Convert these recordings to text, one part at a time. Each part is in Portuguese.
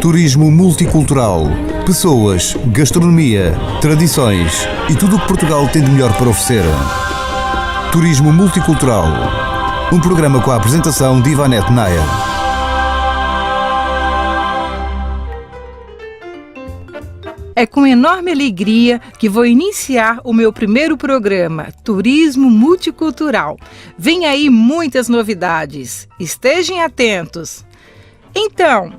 Turismo multicultural, pessoas, gastronomia, tradições e tudo o que Portugal tem de melhor para oferecer. Turismo multicultural, um programa com a apresentação de Ivanete Nair. É com enorme alegria que vou iniciar o meu primeiro programa, Turismo Multicultural. Vem aí muitas novidades, estejam atentos. Então,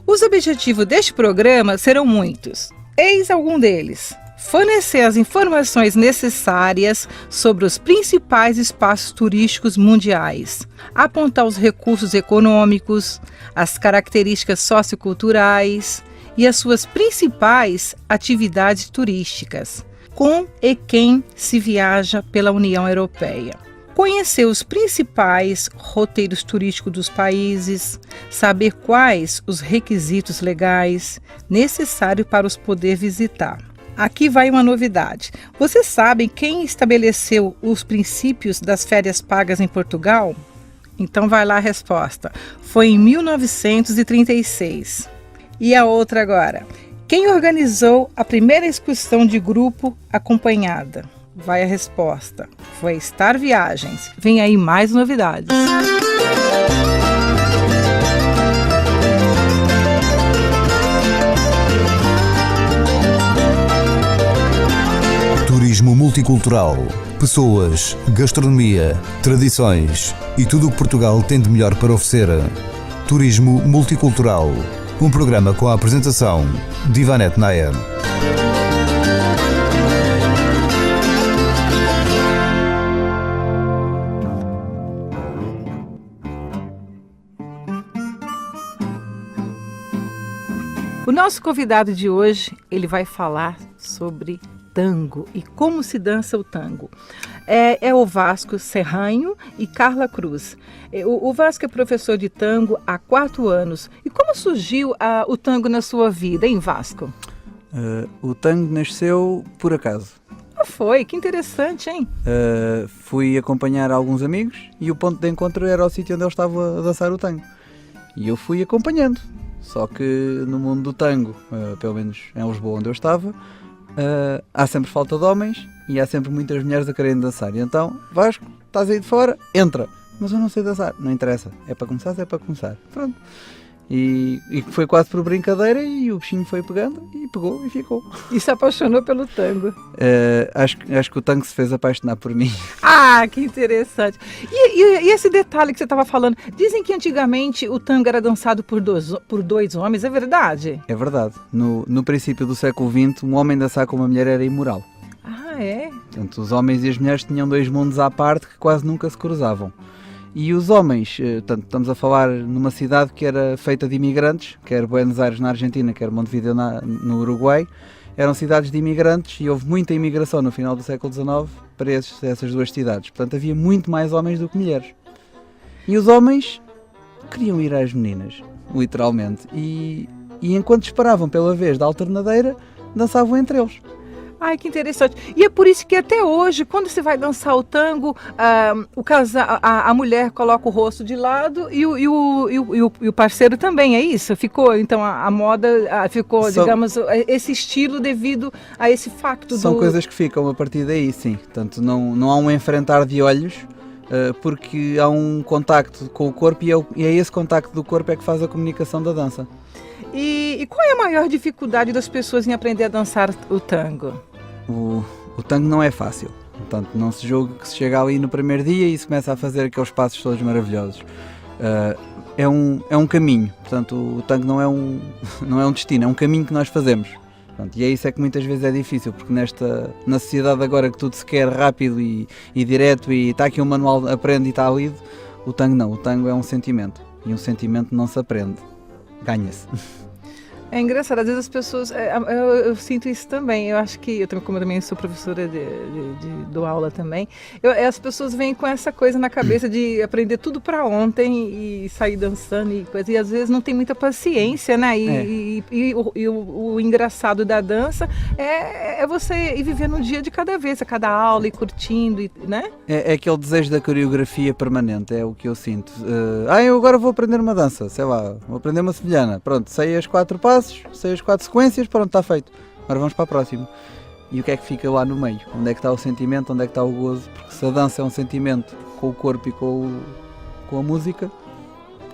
os objetivos deste programa serão muitos. Eis algum deles: fornecer as informações necessárias sobre os principais espaços turísticos mundiais, apontar os recursos econômicos, as características socioculturais e as suas principais atividades turísticas, com e quem se viaja pela União Europeia. Conhecer os principais roteiros turísticos dos países, saber quais os requisitos legais necessários para os poder visitar. Aqui vai uma novidade. Vocês sabem quem estabeleceu os princípios das férias pagas em Portugal? Então vai lá a resposta. Foi em 1936. E a outra agora. Quem organizou a primeira excursão de grupo acompanhada? Vai a resposta. Foi Star Viagens. Vem aí mais novidades. Turismo multicultural, pessoas, gastronomia, tradições e tudo o que Portugal tem de melhor para oferecer. Turismo multicultural, um programa com a apresentação de Ivanete Nair. O nosso convidado de hoje, ele vai falar sobre tango e como se dança o tango. É o Vasco Serranho e Carla Cruz. O Vasco é professor de tango há 4 anos. E como surgiu o tango na sua vida, hein, Vasco? O tango nasceu por acaso. Foi? Que interessante, hein? Fui acompanhar alguns amigos e o ponto de encontro era o sítio onde eu estava a dançar o tango. E eu fui acompanhando. Só que no mundo do tango, pelo menos em Lisboa onde eu estava, há sempre falta de homens e há sempre muitas mulheres a quererem dançar. E então, Vasco, estás aí de fora? Entra. Mas eu não sei dançar. Não interessa. É para começar, é para começar. Pronto. E foi quase por brincadeira e o bichinho foi pegando e pegou e ficou. E se apaixonou pelo tango? Acho que o tango se fez apaixonar por mim. Ah, que interessante. E esse detalhe que você estava falando, dizem que antigamente o tango era dançado por dois homens, é verdade? É verdade. No princípio do século XX, um homem dançar com uma mulher era imoral. Ah, é? Portanto, os homens e as mulheres tinham 2 mundos à parte que quase nunca se cruzavam. E os homens, portanto, estamos a falar numa cidade que era feita de imigrantes, quer Buenos Aires na Argentina, quer Montevideo no Uruguai, eram cidades de imigrantes e houve muita imigração no final do século XIX para essas 2 cidades. Portanto, havia muito mais homens do que mulheres. E os homens queriam ir às meninas, literalmente. E enquanto esperavam pela vez da alternadeira, dançavam entre eles. Ai, que interessante. E é por isso que até hoje, quando você vai dançar o tango, a mulher coloca o rosto de lado e o parceiro também, é isso? Ficou, então, a moda ficou, digamos, esse estilo devido a esse facto. São coisas que ficam a partir daí, sim. Portanto, não há um enfrentar de olhos, porque há um contacto com o corpo e é esse contacto do corpo é que faz a comunicação da dança. E qual é a maior dificuldade das pessoas em aprender a dançar o tango? O tango não é fácil. Portanto, não se julga que se chega ali no primeiro dia e se começa a fazer aqueles passos todos maravilhosos. É um caminho. Portanto, o tango não é um destino, é um caminho que nós fazemos. Portanto, e é isso que muitas vezes é difícil, porque na sociedade agora que tudo se quer rápido e direto e está aqui um manual, aprende e está lido, o tango não. O tango é um sentimento. E um sentimento não se aprende. Ganha-se. É engraçado, às vezes as pessoas, eu sinto isso também, eu acho que, como eu também sou professora dou aula também, as pessoas vêm com essa coisa na cabeça de aprender tudo para ontem e sair dançando e coisa, e às vezes não tem muita paciência, né, o engraçado da dança é você ir vivendo um dia de cada vez, a cada aula e curtindo, né? É aquele desejo da coreografia permanente, é o que eu sinto. Eu agora vou aprender uma dança, sei lá, vou aprender uma sevilhana, pronto, sei as 4 passos, sei as 4 sequências, pronto, está feito. Agora vamos para a próxima. E o que é que fica lá no meio? Onde é que está o sentimento? Onde é que está o gozo? Porque se a dança é um sentimento com o corpo e com a música,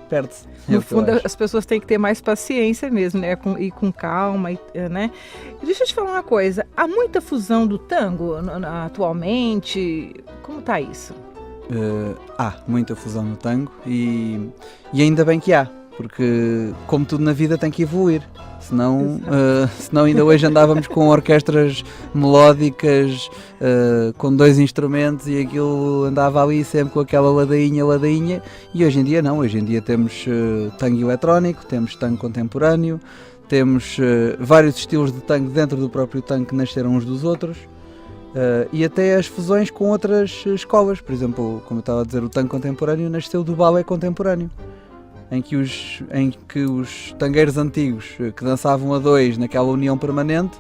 perde-se. No fundo, as pessoas têm que ter mais paciência mesmo, né? E com calma, né? Deixa eu te falar uma coisa. Há muita fusão do tango atualmente? Como está isso? Há muita fusão no tango e ainda bem que há. Porque, como tudo na vida, tem que evoluir. Senão ainda hoje andávamos com orquestras melódicas, com 2 instrumentos e aquilo andava ali sempre com aquela ladainha. E hoje em dia não. Hoje em dia temos tango eletrónico, temos tango contemporâneo, temos vários estilos de tango dentro do próprio tango que nasceram uns dos outros. E até as fusões com outras escolas. Por exemplo, como eu estava a dizer, o tango contemporâneo nasceu do balé contemporâneo. Em que os tangueiros antigos que dançavam a 2 naquela união permanente,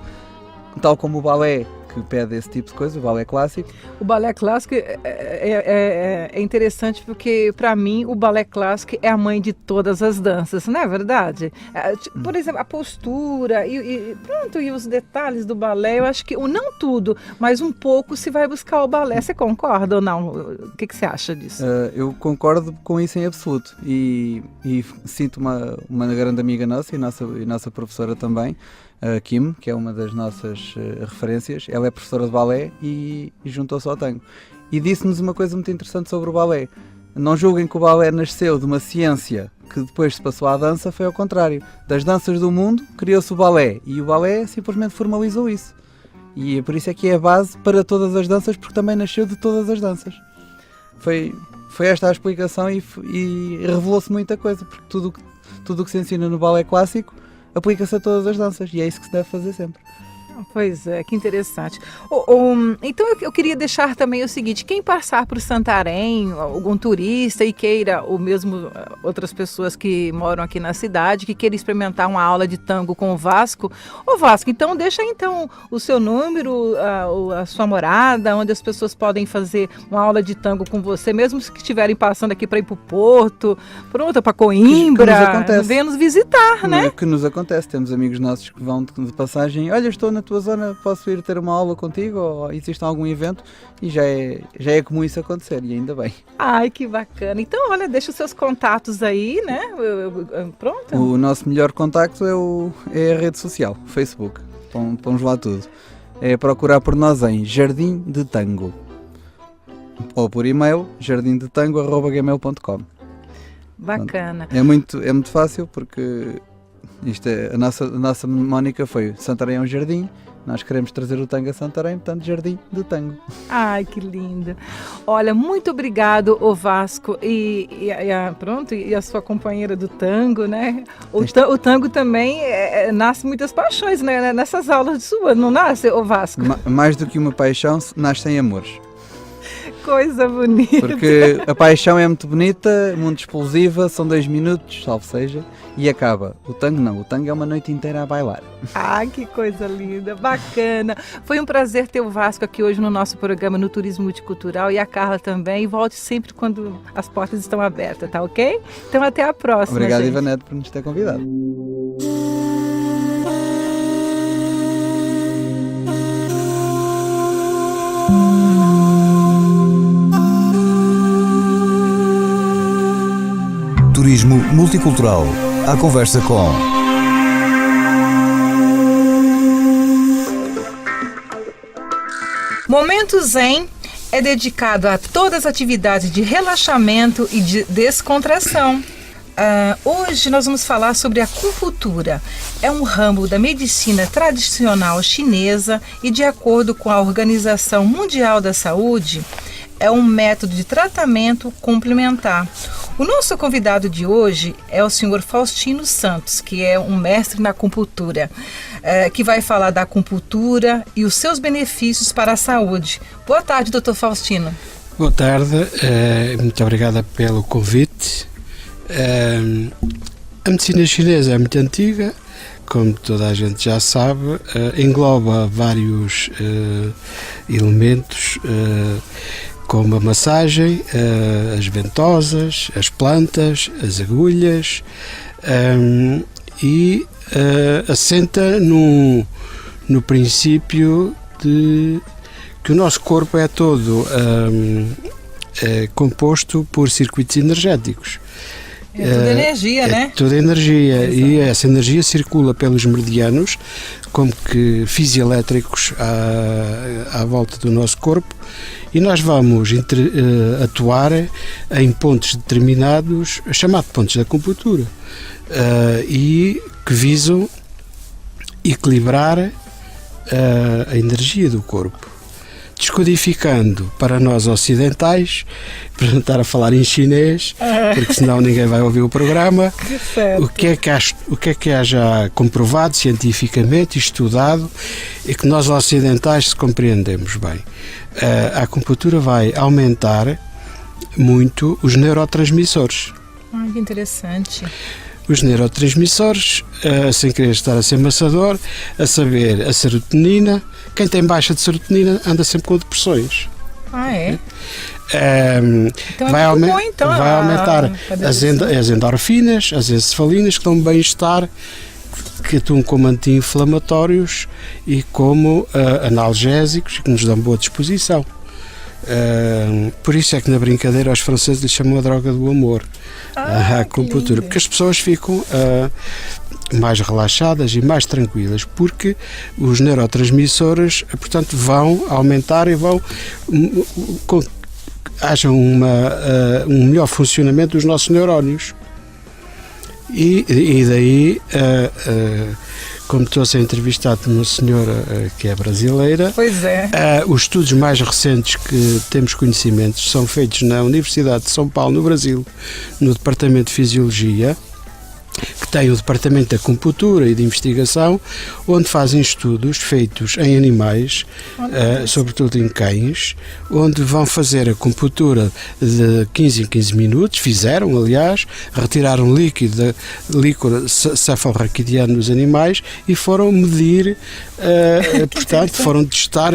tal como o balé que pede esse tipo de coisa, o balé clássico. O balé clássico é interessante porque, para mim, o balé clássico é a mãe de todas as danças, não é verdade? Por exemplo, a postura e os detalhes do balé, eu acho que, não tudo, mas um pouco se vai buscar o balé. Você concorda ou não? O que você acha disso? Eu concordo com isso em absoluto e sinto uma grande amiga nossa e nossa professora também, a Kim, que é uma das nossas referências. Ela é professora de balé e juntou-se ao tango. E disse-nos uma coisa muito interessante sobre o balé. Não julguem que o balé nasceu de uma ciência que depois se passou à dança, foi ao contrário. Das danças do mundo criou-se o balé e o balé simplesmente formalizou isso. E por isso é que é a base para todas as danças, porque também nasceu de todas as danças. Foi esta a explicação e revelou-se muita coisa, porque tudo o que se ensina no balé clássico aplica-se a todas as danças e é isso que se deve fazer sempre. Pois é, que interessante. Então eu queria deixar também o seguinte: quem passar por Santarém, algum turista e queira, ou mesmo outras pessoas que moram aqui na cidade, que queira experimentar uma aula de tango com o Vasco, então deixa então o seu número, a sua morada, onde as pessoas podem fazer uma aula de tango com você, mesmo que estiverem passando aqui para ir para o Porto, para Coimbra, venha nos visitar, né? Que nos acontece, temos amigos nossos que vão de passagem, olha, estou na tua zona, posso ir ter uma aula contigo, ou existe algum evento, e já é comum isso acontecer, e ainda bem. Ai, que bacana. Então, olha, deixa os seus contatos aí, né? Pronto? O nosso melhor contacto é a rede social, o Facebook. Vamos lá tudo. É procurar por nós em Jardim de Tango. Ou por e-mail, jardimdetango@gmail.com. Bacana. É muito fácil, porque a nossa Mónica foi Santarém é um jardim, nós queremos trazer o tango a Santarém, portanto Jardim de Tango. Ai, que lindo. Olha, muito obrigado, o Vasco e a sua companheira do tango, né? O tango também nasce muitas paixões, né? Nessas aulas suas, não nasce, o Vasco? Mais do que uma paixão, nascem amores. Coisa bonita. Porque a paixão é muito bonita, muito explosiva, são 2 minutos, salvo seja, e acaba. O tango não, o tango é uma noite inteira a bailar. Ah, que coisa linda, bacana. Foi um prazer ter o Vasco aqui hoje no nosso programa no Turismo Multicultural e a Carla também. E volte sempre quando as portas estão abertas, tá ok? Então até a próxima. Obrigado, gente. Ivanete, por nos ter convidado. Turismo Multicultural. À conversa com Momento Zen é dedicado a todas as atividades de relaxamento e de descontração. Hoje nós vamos falar sobre a acupuntura. É um ramo da medicina tradicional chinesa e, de acordo com a Organização Mundial da Saúde, é um método de tratamento complementar. O nosso convidado de hoje é o senhor Faustino Santos, que é um mestre na acupuntura, que vai falar da acupuntura e os seus benefícios para a saúde. Boa tarde, doutor Faustino. Boa tarde, muito obrigada pelo convite. A medicina chinesa é muito antiga, como toda a gente já sabe, engloba vários elementos, como a massagem, as ventosas, as plantas, as agulhas, e assenta no princípio de que o nosso corpo é todo composto por circuitos energéticos. É tudo energia, né? Toda energia. Exato. E essa energia circula pelos meridianos, como que fios elétricos à volta do nosso corpo, e nós vamos atuar em pontos determinados, chamados pontos de acupuntura, e que visam equilibrar a energia do corpo. Descodificando para nós ocidentais, para não estar a falar em chinês, porque senão ninguém vai ouvir o programa, o que é que há já comprovado cientificamente, estudado, e que nós ocidentais se compreendemos bem. A acupuntura vai aumentar muito os neurotransmissores. Que interessante. Os neurotransmissores, sem querer estar a ser maçador, a saber, a serotonina. Quem tem baixa de serotonina anda sempre com depressões. É? Então vai vai aumentar as endorfinas, as encefalinas, que dão bem-estar, que atuam como anti-inflamatórios e como analgésicos, que nos dão boa disposição. Por isso é que na brincadeira os franceses lhe chamam a droga do amor, a acupuntura, porque as pessoas ficam mais relaxadas e mais tranquilas, porque os neurotransmissores, portanto, vão aumentar e vão haja um melhor funcionamento dos nossos neurónios. E daí, como estou a ser entrevistado por uma senhora que é brasileira, pois é. Os estudos mais recentes que temos conhecimentos são feitos na Universidade de São Paulo, no Brasil, no Departamento de Fisiologia, que tem o Departamento de Acupuntura e de Investigação, onde fazem estudos feitos em animais, sobretudo em cães, onde vão fazer acupuntura de 15 em 15 minutos, fizeram, aliás, retiraram líquido cefalorraquidiano dos animais e foram medir, portanto, foram testar,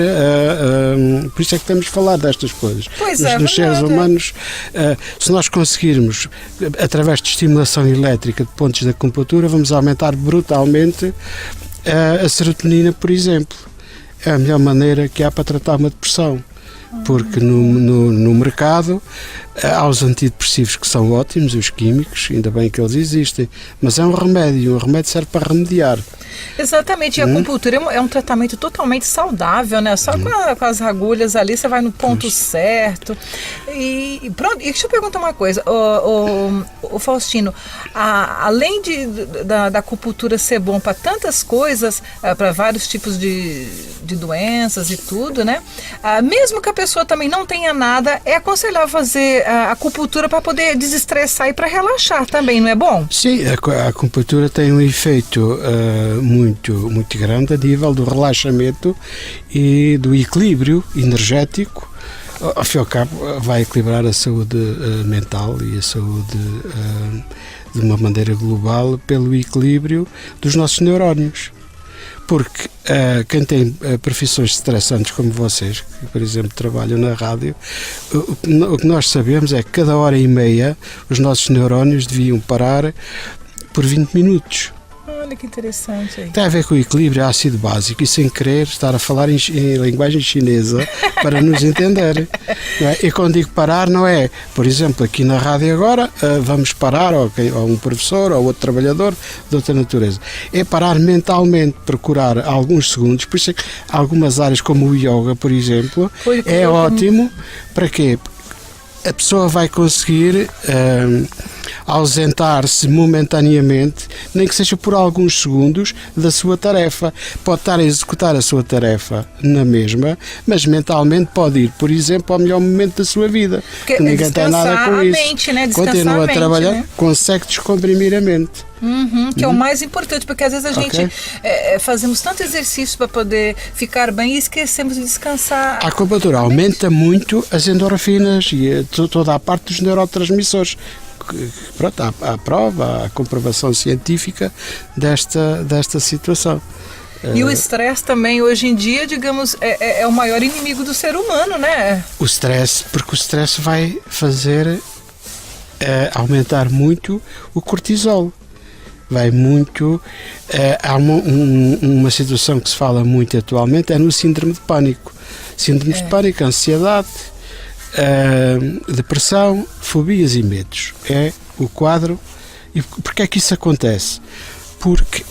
por isso é que temos de falar destas coisas. Nos seres humanos, se nós conseguirmos, através de estimulação elétrica de pontos de acupuntura, vamos aumentar brutalmente a serotonina, por exemplo. É a melhor maneira que há para tratar uma depressão, porque no mercado há os antidepressivos que são ótimos, os químicos, ainda bem que eles existem, mas é um remédio serve para remediar. Exatamente, e a acupuntura é um tratamento totalmente saudável, né? Só com as agulhas ali você vai no ponto certo. E pronto, e deixa eu perguntar uma coisa, o Faustino, além da acupuntura ser bom para tantas coisas, para vários tipos de doenças e tudo, né? Mesmo que a pessoa também não tenha nada, é aconselhável fazer a acupuntura para poder desestressar e para relaxar também, não é bom? Sim, a acupuntura tem um efeito muito, muito grande a nível do relaxamento e do equilíbrio energético. Ao fim e ao cabo, vai equilibrar a saúde mental e a saúde de uma maneira global pelo equilíbrio dos nossos neurónios. Porque quem tem profissões estressantes como vocês, que por exemplo trabalham na rádio, o que nós sabemos é que cada hora e meia os nossos neurónios deviam parar por 20 minutos. Olha que interessante aí. Tem a ver com o equilíbrio ácido básico e sem querer estar a falar em linguagem chinesa para nos entender. Não é? E quando digo parar, não é, por exemplo, aqui na rádio agora, vamos parar, ou um professor, ou outro trabalhador de outra natureza. É parar mentalmente, procurar alguns segundos, por isso é que algumas áreas como o yoga, por exemplo, ótimo. Para quê? A pessoa vai conseguir ausentar-se momentaneamente, nem que seja por alguns segundos, da sua tarefa. Pode estar a executar a sua tarefa na mesma, mas mentalmente pode ir, por exemplo, ao melhor momento da sua vida. Porque ninguém tem nada com isso. Mente, né? Continua a trabalhar, né? consegue descomprimir a mente. Que é o mais importante, porque às vezes a gente fazemos tanto exercício para poder ficar bem e esquecemos de descansar. A acupuntura aumenta muito as endorfinas e toda a parte dos neurotransmissores. Pronto, há prova, há comprovação científica desta situação. E o estresse também, hoje em dia, digamos, é o maior inimigo do ser humano, né? O stress, porque o stress vai fazer aumentar muito o cortisol. Vai muito. Há uma situação que se fala muito atualmente, é no síndrome de pânico. Síndrome de pânico, ansiedade, depressão, fobias e medos. É o quadro. E porquê é que isso acontece? Porque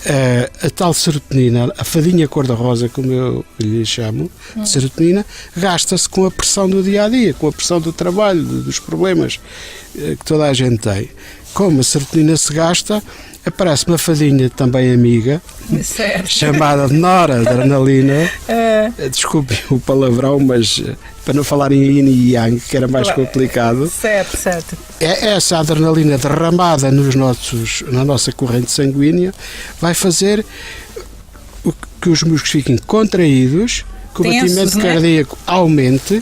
a tal serotonina, a fadinha cor-de-rosa, como eu lhe chamo, de serotonina, gasta-se com a pressão do dia-a-dia, com a pressão do trabalho, dos problemas que toda a gente tem. Como a serotonina se gasta, aparece uma fadinha também amiga, chamada noradrenalina. Desculpem o palavrão, mas para não falar em yin e yang, que era mais complicado. Certo. É essa adrenalina derramada na nossa corrente sanguínea vai fazer que os músculos fiquem contraídos, que o batimento cardíaco aumente.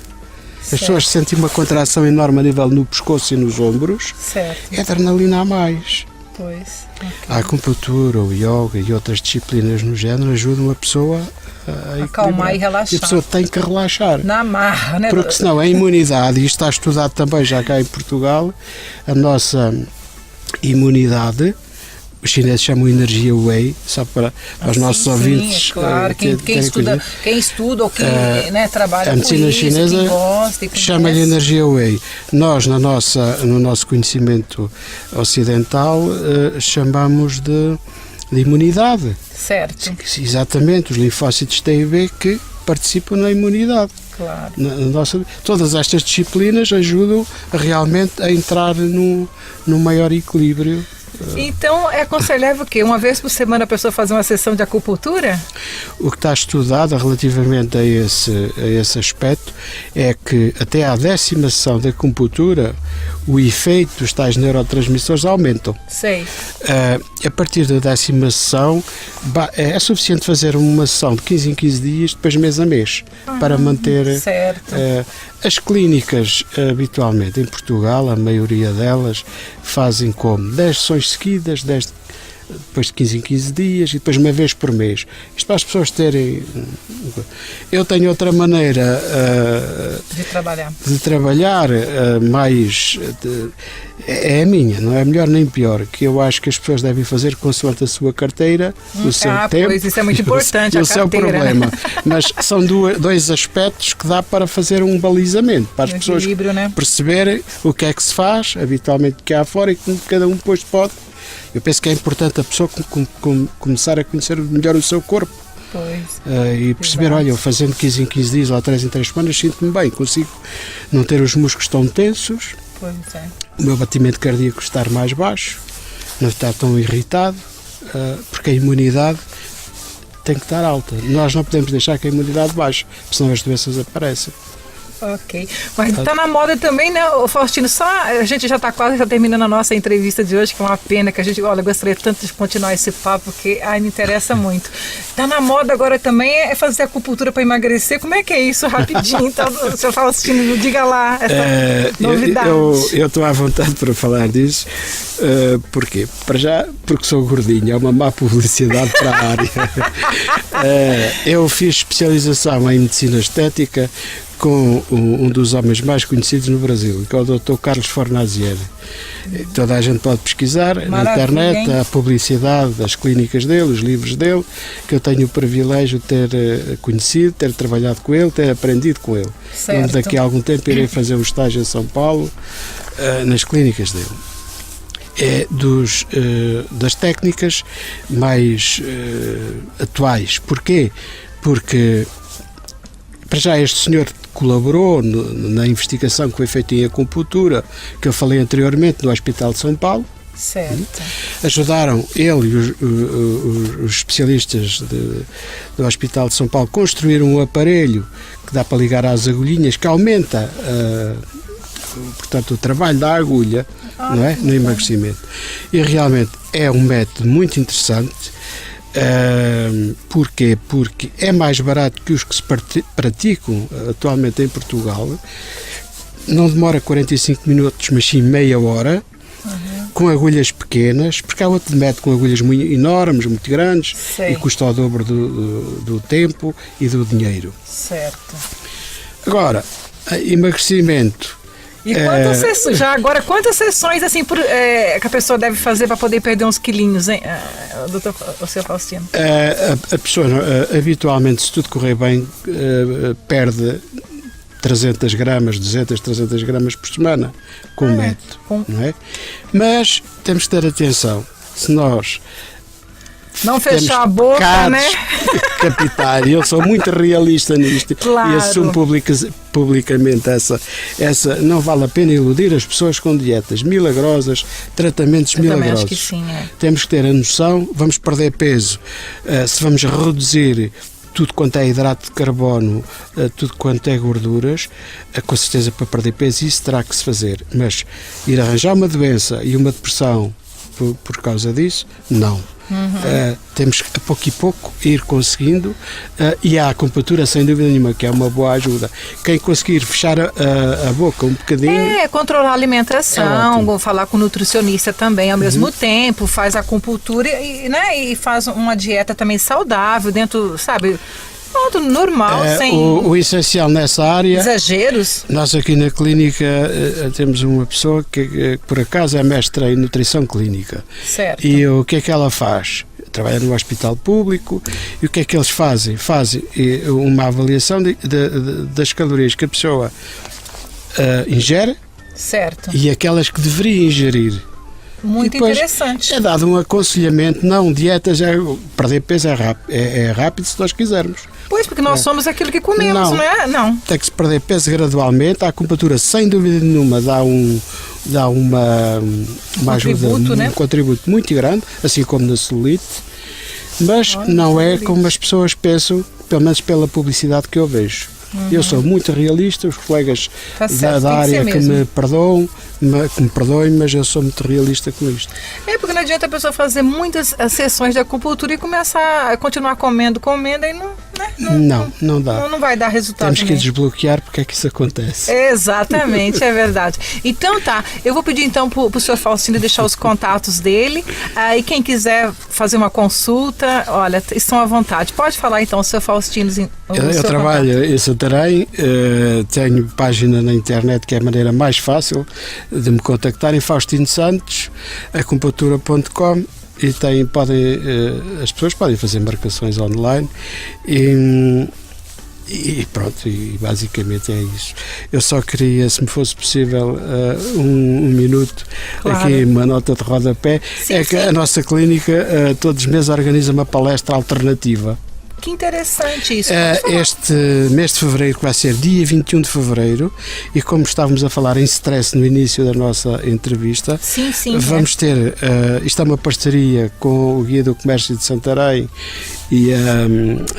As pessoas sentem uma contração enorme a nível no pescoço e nos ombros. É adrenalina a mais. Pois. A acupuntura, o yoga e outras disciplinas no género ajudam a pessoa a acalmar e relaxar. E a pessoa tem que relaxar. Na marra, né? Porque senão a imunidade, e isto está estudado também já cá em Portugal, a nossa imunidade, os chineses chamam energia Wei, só para os nossos ouvintes. Claro, quem estuda ou quem trabalha a medicina chinesa chama-lhe energia Wei. Nós, no nosso conhecimento ocidental, chamamos de imunidade. Certo. Exatamente, os linfócitos T e B que participam na imunidade. Claro. Todas estas disciplinas ajudam realmente a entrar num maior equilíbrio. Então, é aconselhável o quê? Uma vez por semana a pessoa fazer uma sessão de acupuntura? O que está estudado relativamente a esse aspecto é que até à 10ª sessão de acupuntura o efeito dos tais neurotransmissores aumentam. Sei. A partir da 10ª sessão é suficiente fazer uma sessão de 15 em 15 dias, depois mês a mês, para manter... Certo. As clínicas, habitualmente em Portugal, a maioria delas fazem como 10 sessões seguidas, depois de 15 em 15 dias e depois uma vez por mês. Isto para as pessoas terem... Eu tenho outra maneira de trabalhar mais... É a minha, não é melhor nem pior, que eu acho que as pessoas devem fazer consoante a sua carteira, o seu tempo, pois, isso é muito importante, o seu problema. Mas são dois aspectos que dá para fazer um balizamento, para as pessoas perceberem o que é que se faz, habitualmente que há fora, e que cada um depois pode. Eu penso que é importante a pessoa começar a conhecer melhor o seu corpo. E perceber, olha, eu fazendo 15 em 15 dias ou 3 em 3 semanas, sinto-me bem, consigo não ter os músculos tão tensos, o meu batimento cardíaco estar mais baixo, não estar tão irritado, porque a imunidade tem que estar alta. Nós não podemos deixar que a imunidade baixe, senão as doenças aparecem. Ok. Mas está na moda também, né, Faustino? A gente já está quase terminando a nossa entrevista de hoje, que é uma pena que a gente, olha, gostaria tanto de continuar esse papo, porque me interessa muito. Está na moda agora também é fazer acupuntura para emagrecer. Como é que é isso, rapidinho? Então, senhor Faustino, diga lá essa novidade. Eu estou à vontade para falar disso. Porquê? Para já, porque sou gordinho, é uma má publicidade para a área. Eu fiz especialização em medicina estética com um dos homens mais conhecidos no Brasil, que é o Dr. Carlos Fornazieri. Toda a gente pode pesquisar na internet a publicidade das clínicas dele, os livros dele, que eu tenho o privilégio de ter conhecido, ter trabalhado com ele, ter aprendido com ele. Daqui a algum tempo irei fazer um estágio em São Paulo, nas clínicas dele. É das técnicas mais atuais. Porquê? Porque, para já, este senhor colaborou na investigação que foi feita em acupuntura, que eu falei anteriormente, no Hospital de São Paulo. Certo. Ajudaram ele e os especialistas do Hospital de São Paulo a construir um aparelho que dá para ligar às agulhinhas, que aumenta portanto, o trabalho da agulha, não é? No emagrecimento. E realmente é um método muito interessante. Porquê? Porque é mais barato que os que se praticam atualmente em Portugal. Não demora 45 minutos, mas sim meia hora. Com agulhas pequenas, porque há outro método com agulhas muito enormes, muito grandes. Sei. E custa o dobro do tempo e do dinheiro. Certo. Agora, emagrecimento. E quantas sessões assim que a pessoa deve fazer para poder perder uns quilinhos, hein, doutor Faustino? A pessoa, habitualmente, se tudo correr bem, perde 300 gramas, 200, 300 gramas por semana com o método, não é? Mas temos que ter atenção, se nós não fechar a boca, né? Capital, eu sou muito realista nisto, claro. E assumo publicamente essa não vale a pena iludir as pessoas com dietas milagrosas, tratamentos milagrosos. Acho que sim, Temos que ter a noção, vamos perder peso, se vamos reduzir tudo quanto é hidrato de carbono, tudo quanto é gorduras, com certeza para perder peso isso terá que se fazer, mas ir arranjar uma doença e uma depressão por causa disso, não. Temos a pouco e pouco ir conseguindo, e a acupuntura sem dúvida nenhuma que é uma boa ajuda. Quem conseguir fechar a boca um bocadinho, controlar a alimentação, falar com o nutricionista também ao mesmo tempo, faz acupuntura e faz uma dieta também saudável dentro, sabe, normal, sem o essencial nessa área. Exageros. Nós aqui na clínica temos uma pessoa que por acaso é mestra em nutrição clínica. Certo. E o que é que ela faz? Trabalha no hospital público. E o que é que eles fazem? Fazem uma avaliação das calorias que a pessoa ingere. Certo. E aquelas que deveria ingerir. Muito interessante. É dado um aconselhamento, não dietas, perder peso é rápido se nós quisermos. Pois, porque nós somos aquilo que comemos, não é? Não. Tem que se perder peso gradualmente. A acupuntura, sem dúvida nenhuma, dá uma ajuda, um contributo muito grande, assim como na celulite, mas não é como as pessoas pensam, pelo menos pela publicidade que eu vejo. Eu sou muito realista, os colegas da área que me perdoem, mas eu sou muito realista com isto. Porque não adianta a pessoa fazer muitas sessões de acupuntura e começar a continuar comendo e não dá. Não vai dar resultado. Temos que desbloquear porque é que isso acontece. Exatamente, é verdade. Então eu vou pedir então para o senhor Faustino deixar os contatos dele, e quem quiser fazer uma consulta, olha, estão à vontade. Pode falar então, senhor Faustino. Eu trabalho em Santarém, tenho página na internet que é a maneira mais fácil de me contactarem, Faustino Santos, acupuntura.com, e as pessoas podem fazer marcações online e pronto, e basicamente é isso. Eu só queria, se me fosse possível, um minuto, aqui uma nota de rodapé. Que a nossa clínica todos os meses organiza uma palestra alternativa. Que interessante isso. Este mês de fevereiro, que vai ser dia 21 de fevereiro, e como estávamos a falar em stress no início da nossa entrevista, vamos ter, isto é uma parceria com o Guia do Comércio de Santarém e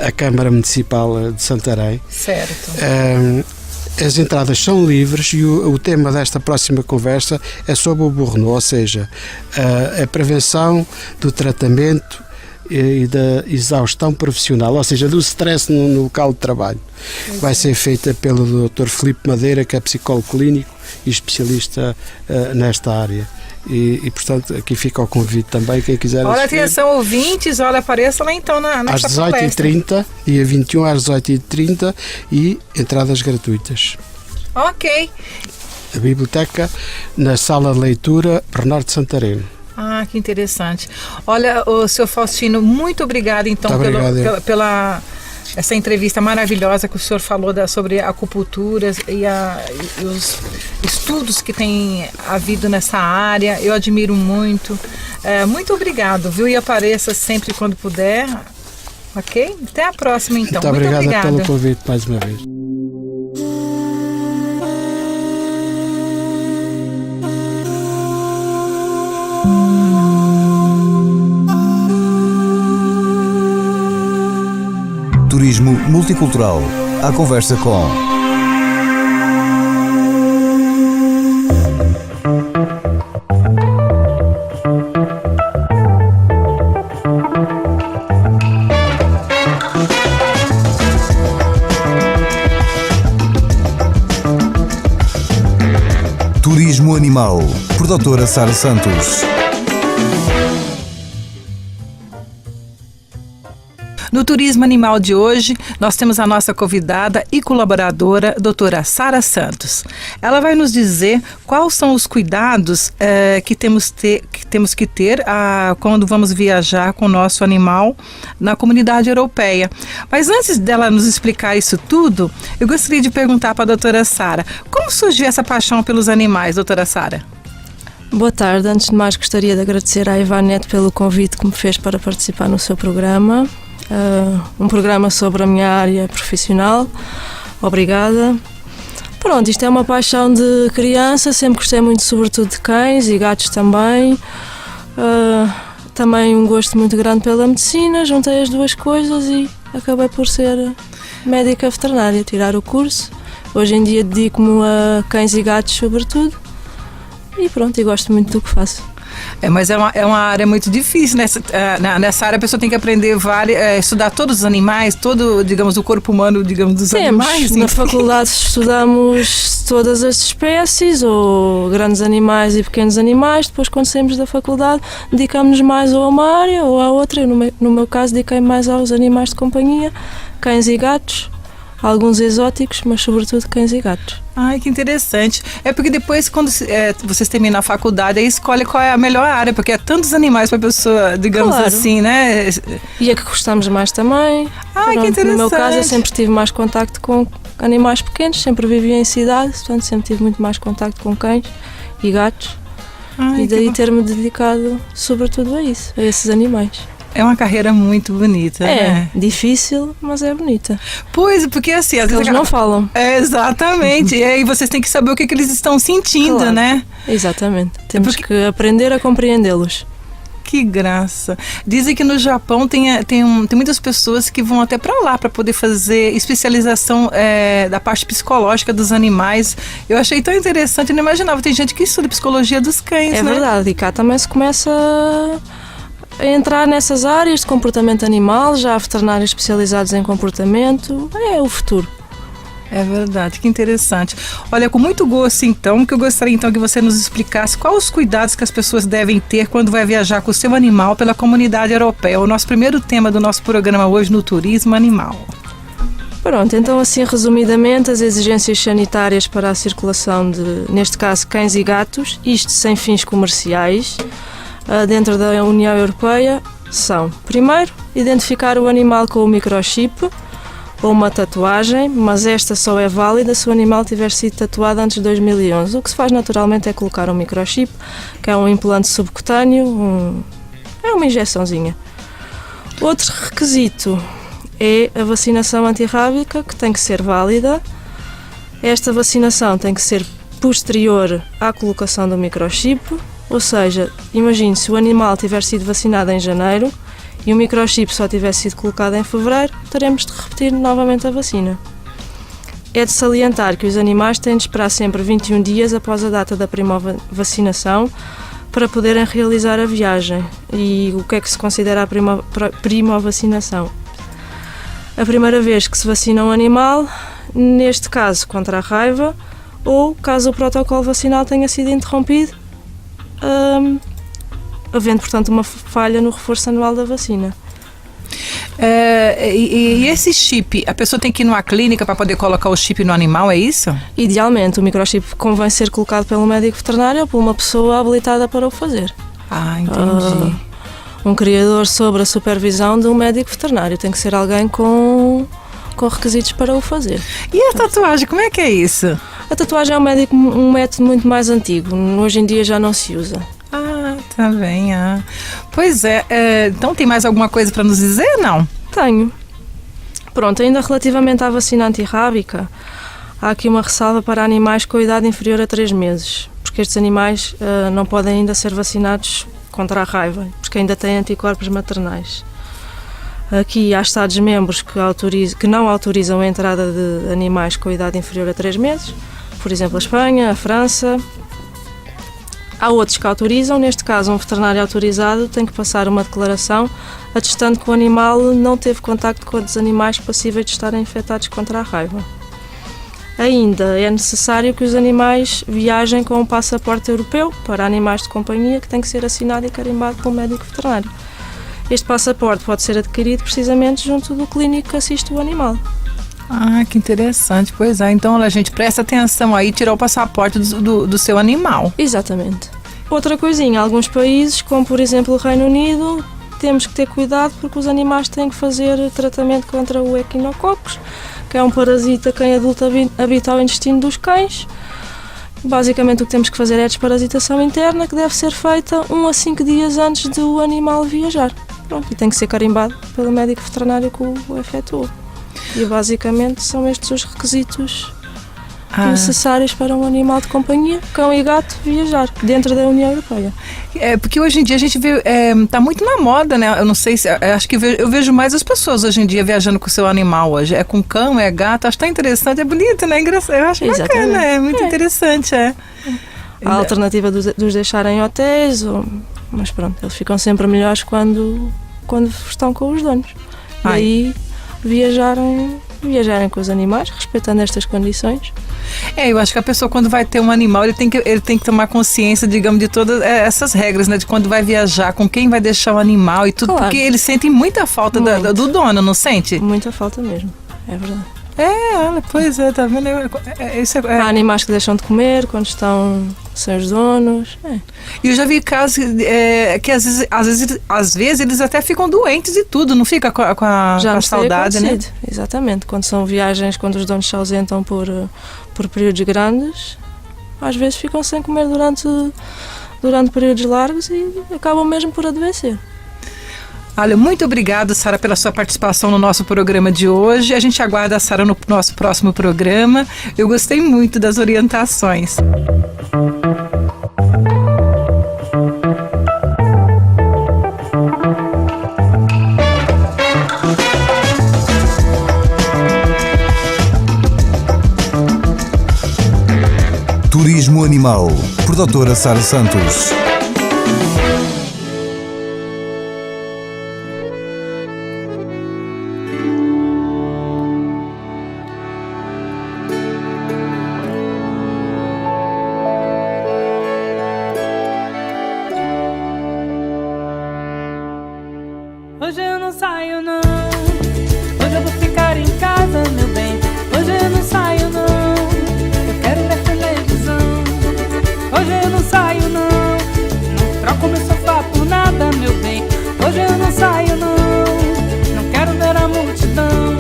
a Câmara Municipal de Santarém. Certo. As entradas são livres e o tema desta próxima conversa é sobre o burnout, ou seja, a prevenção do tratamento e da exaustão profissional, ou seja, do stress no local de trabalho. Vai ser feita pelo Dr. Filipe Madeira, que é psicólogo clínico e especialista nesta área. E, portanto, aqui fica o convite também, quem quiser assistir. Atenção, ouvintes, apareça lá então nesta palestra. Às 18h30, dia 21 às 18h30, e entradas gratuitas. Ok. A biblioteca, na sala de leitura Bernardo Santareno. Que interessante. Olha, o senhor Faustino, muito obrigado então pela essa entrevista maravilhosa que o senhor falou sobre a acupuntura e os estudos que tem havido nessa área. Eu admiro muito. Muito obrigado, viu? E apareça sempre quando puder. Ok? Até a próxima então. Muito obrigado pelo convite mais uma vez. Turismo multicultural. À conversa com Turismo Animal, por Doutora Sara Santos. No Turismo Animal de hoje, nós temos a nossa convidada e colaboradora, doutora Sara Santos. Ela vai nos dizer quais são os cuidados que temos que ter quando vamos viajar com o nosso animal na comunidade europeia. Mas antes dela nos explicar isso tudo, eu gostaria de perguntar para a doutora Sara, como surgiu essa paixão pelos animais, doutora Sara? Boa tarde. Antes de mais, gostaria de agradecer à Ivanete pelo convite que me fez para participar no seu programa. Um programa sobre a minha área profissional. Obrigada. Pronto, isto é uma paixão de criança, sempre gostei muito, sobretudo de cães e gatos também. Também um gosto muito grande pela medicina, juntei as duas coisas e acabei por ser médica veterinária, tirar o curso. Hoje em dia dedico-me a cães e gatos sobretudo e pronto, e gosto muito do que faço. Mas é uma área muito difícil. Nessa área a pessoa tem que aprender estudar todos os animais, digamos, o corpo humano, digamos, dos animais. Na faculdade estudamos todas as espécies, ou grandes animais e pequenos animais. Depois, quando saímos da faculdade, dedicamos-nos mais a uma área ou à outra. Eu, no meu caso, dediquei-me mais aos animais de companhia, cães e gatos. Alguns exóticos, mas sobretudo cães e gatos. Ai, que interessante. É porque depois, quando vocês terminam a faculdade, aí escolhe qual é a melhor área, porque é tantos animais para a pessoa, digamos assim, né? E a que gostamos mais também. Ai, que interessante. No meu caso, eu sempre tive mais contacto com animais pequenos, sempre vivi em cidade, portanto sempre tive muito mais contacto com cães e gatos. Ai, e daí ter-me dedicado sobretudo a isso, a esses animais. É uma carreira muito bonita, né? É difícil, mas é bonita. Pois, porque assim... Às vezes eles não falam. Exatamente. E aí vocês têm que saber o que eles estão sentindo, claro, né? Exatamente. Temos que aprender a compreendê-los. Que graça. Dizem que no Japão tem muitas pessoas que vão até para lá para poder fazer especialização da parte psicológica dos animais. Eu achei tão interessante, eu não imaginava. Tem gente que estuda psicologia dos cães, né? É verdade. E cá também se começa a entrar nessas áreas de comportamento animal, já há veterinários especializados em comportamento. É o futuro. É verdade, que interessante. Olha, com muito gosto então, que eu gostaria então que você nos explicasse quais os cuidados que as pessoas devem ter quando vai viajar com o seu animal pela comunidade europeia. O nosso primeiro tema do nosso programa hoje no Turismo Animal. Pronto, então assim resumidamente, as exigências sanitárias para a circulação de, neste caso, cães e gatos, isto sem fins comerciais, dentro da União Europeia, são, primeiro, identificar o animal com o microchip ou uma tatuagem, mas esta só é válida se o animal tiver sido tatuado antes de 2011. O que se faz naturalmente é colocar um microchip, que é um implante subcutâneo, é uma injeçãozinha. Outro requisito é a vacinação antirrábica, que tem que ser válida. Esta vacinação tem que ser posterior à colocação do microchip. Ou seja, imagine se o animal tiver sido vacinado em janeiro e o microchip só tiver sido colocado em fevereiro, teremos de repetir novamente a vacina. É de salientar que os animais têm de esperar sempre 21 dias após a data da vacinação para poderem realizar a viagem. E o que é que se considera a primovacinação? A primeira vez que se vacina um animal, neste caso contra a raiva, ou caso o protocolo vacinal tenha sido interrompido, havendo, portanto, uma falha no reforço anual da vacina. E esse chip, a pessoa tem que ir numa clínica para poder colocar o chip no animal, é isso? Idealmente, o microchip convém ser colocado pelo médico veterinário ou por uma pessoa habilitada para o fazer. Ah, entendi. Um criador sob a supervisão de um médico veterinário. Tem que ser alguém com requisitos para o fazer. E a tatuagem, como é que é isso? A tatuagem é um método muito mais antigo. Hoje em dia já não se usa. Ah, tá bem. Pois é. Então tem mais alguma coisa para nos dizer, não? Tenho. Pronto, ainda relativamente à vacina antirrábica, há aqui uma ressalva para animais com idade inferior a 3 meses, porque estes animais não podem ainda ser vacinados contra a raiva, porque ainda têm anticorpos maternais. Aqui há Estados-membros que não autorizam a entrada de animais com idade inferior a 3 meses, por exemplo, a Espanha, a França. Há outros que autorizam, neste caso um veterinário autorizado tem que passar uma declaração atestando que o animal não teve contacto com outros animais passíveis de estarem infectados contra a raiva. Ainda é necessário que os animais viajem com um passaporte europeu para animais de companhia que tem que ser assinado e carimbado pelo médico veterinário. Este passaporte pode ser adquirido precisamente junto do clínico que assiste o animal. Ah, que interessante. Pois é, então a gente presta atenção aí, tirar o passaporte do seu animal. Exatamente. Outra coisinha, alguns países, como por exemplo o Reino Unido, temos que ter cuidado porque os animais têm que fazer tratamento contra o equinococcus, que é um parasita que em adulto habita o intestino dos cães. Basicamente o que temos que fazer é a desparasitação interna, que deve ser feita 1 a 5 dias antes do animal viajar. Pronto, e tem que ser carimbado pelo médico veterinário que o efetuou. E basicamente são estes os requisitos necessários para um animal de companhia, cão e gato, viajar dentro da União Europeia. É, porque hoje em dia a gente vê, tá muito na moda, né? Eu não sei se, acho que eu vejo mais as pessoas hoje em dia viajando com o seu animal hoje. É com cão, é gato, acho tão interessante, é bonito, né? Engraçado, eu acho bacana, é muito interessante, A alternativa dos deixar em hotéis, mas pronto, eles ficam sempre melhores quando estão com os donos. E aí viajarem com os animais, respeitando estas condições. Eu acho que a pessoa, quando vai ter um animal, ele tem que tomar consciência, digamos, de todas essas regras, né? De quando vai viajar, com quem vai deixar o animal e tudo, claro. Porque eles sentem muita falta do dono, não sente? Muita falta mesmo, é verdade. Olha, pois é, tá vendo? Há animais que deixam de comer quando estão sem os donos. E eu já vi casos que às vezes eles até ficam doentes e tudo, não fica com a saudade, né? Exatamente, quando são viagens, quando os donos se ausentam por períodos grandes, às vezes ficam sem comer durante períodos largos e acabam mesmo por adoecer. Olha, muito obrigada, Sara, pela sua participação no nosso programa de hoje. A gente aguarda a Sara no nosso próximo programa. Eu gostei muito das orientações. Turismo Animal, por Doutora Sara Santos. Hoje eu não saio não, hoje eu vou ficar em casa, meu bem. Hoje eu não saio não, eu quero ver televisão. Hoje eu não saio não, não troco meu sofá por nada, meu bem. Hoje eu não saio não, não quero ver a multidão.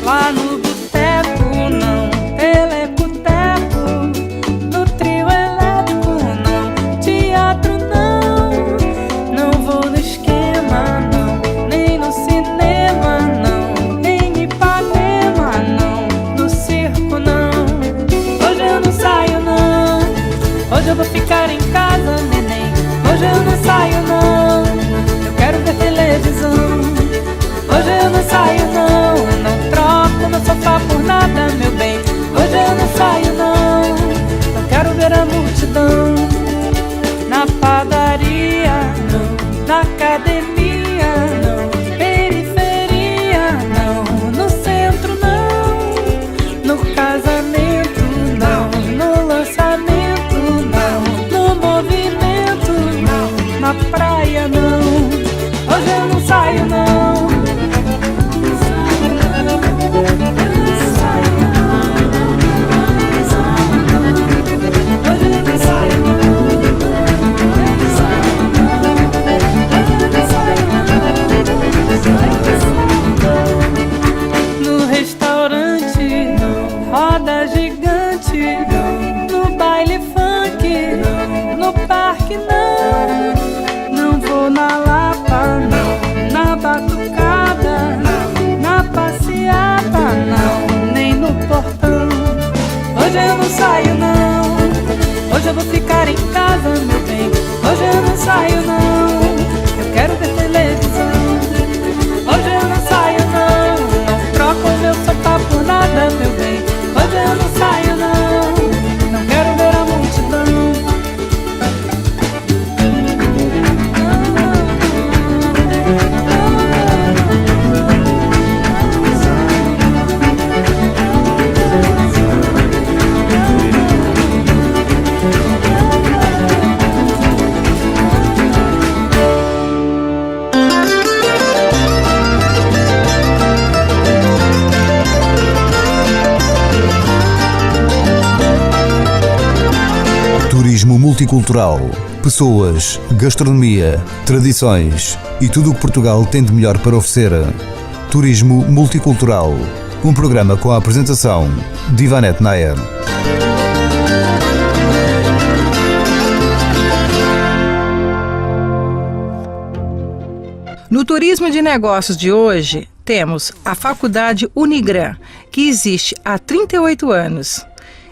Lá no boteco não, telecoteco, no trio elétrico não, teatro não, não vou no esquema não, nem no cinema não, nem em Ipanema não, no circo não. Hoje eu não saio não, hoje eu vou ficar em casa, neném. Hoje eu não saio não, eu quero ver televisão. Hoje eu não saio não, não troco meu sofá por nada, meu bem. Hoje eu não saio não, não quero ver a multidão. Na padaria não, na academia não, periferia não, no centro não, no casamento não, no lançamento não, no movimento não, na praia não. Hoje eu não saio não. No restaurante, roda gigante, no baile funk, no parque não vou na Lapa não, na batucada, na passeata não, nem no portão. Hoje eu não saio não, hoje eu vou ficar em casa, meu bem. Hoje eu não saio não, eu quero ver televisão. multicultural. Pessoas, gastronomia, tradições e tudo o que Portugal tem de melhor para oferecer. Turismo Multicultural. Um programa com a apresentação de Ivanete Nair. No Turismo de Negócios de hoje, temos a Faculdade Unigran, que existe há 38 anos.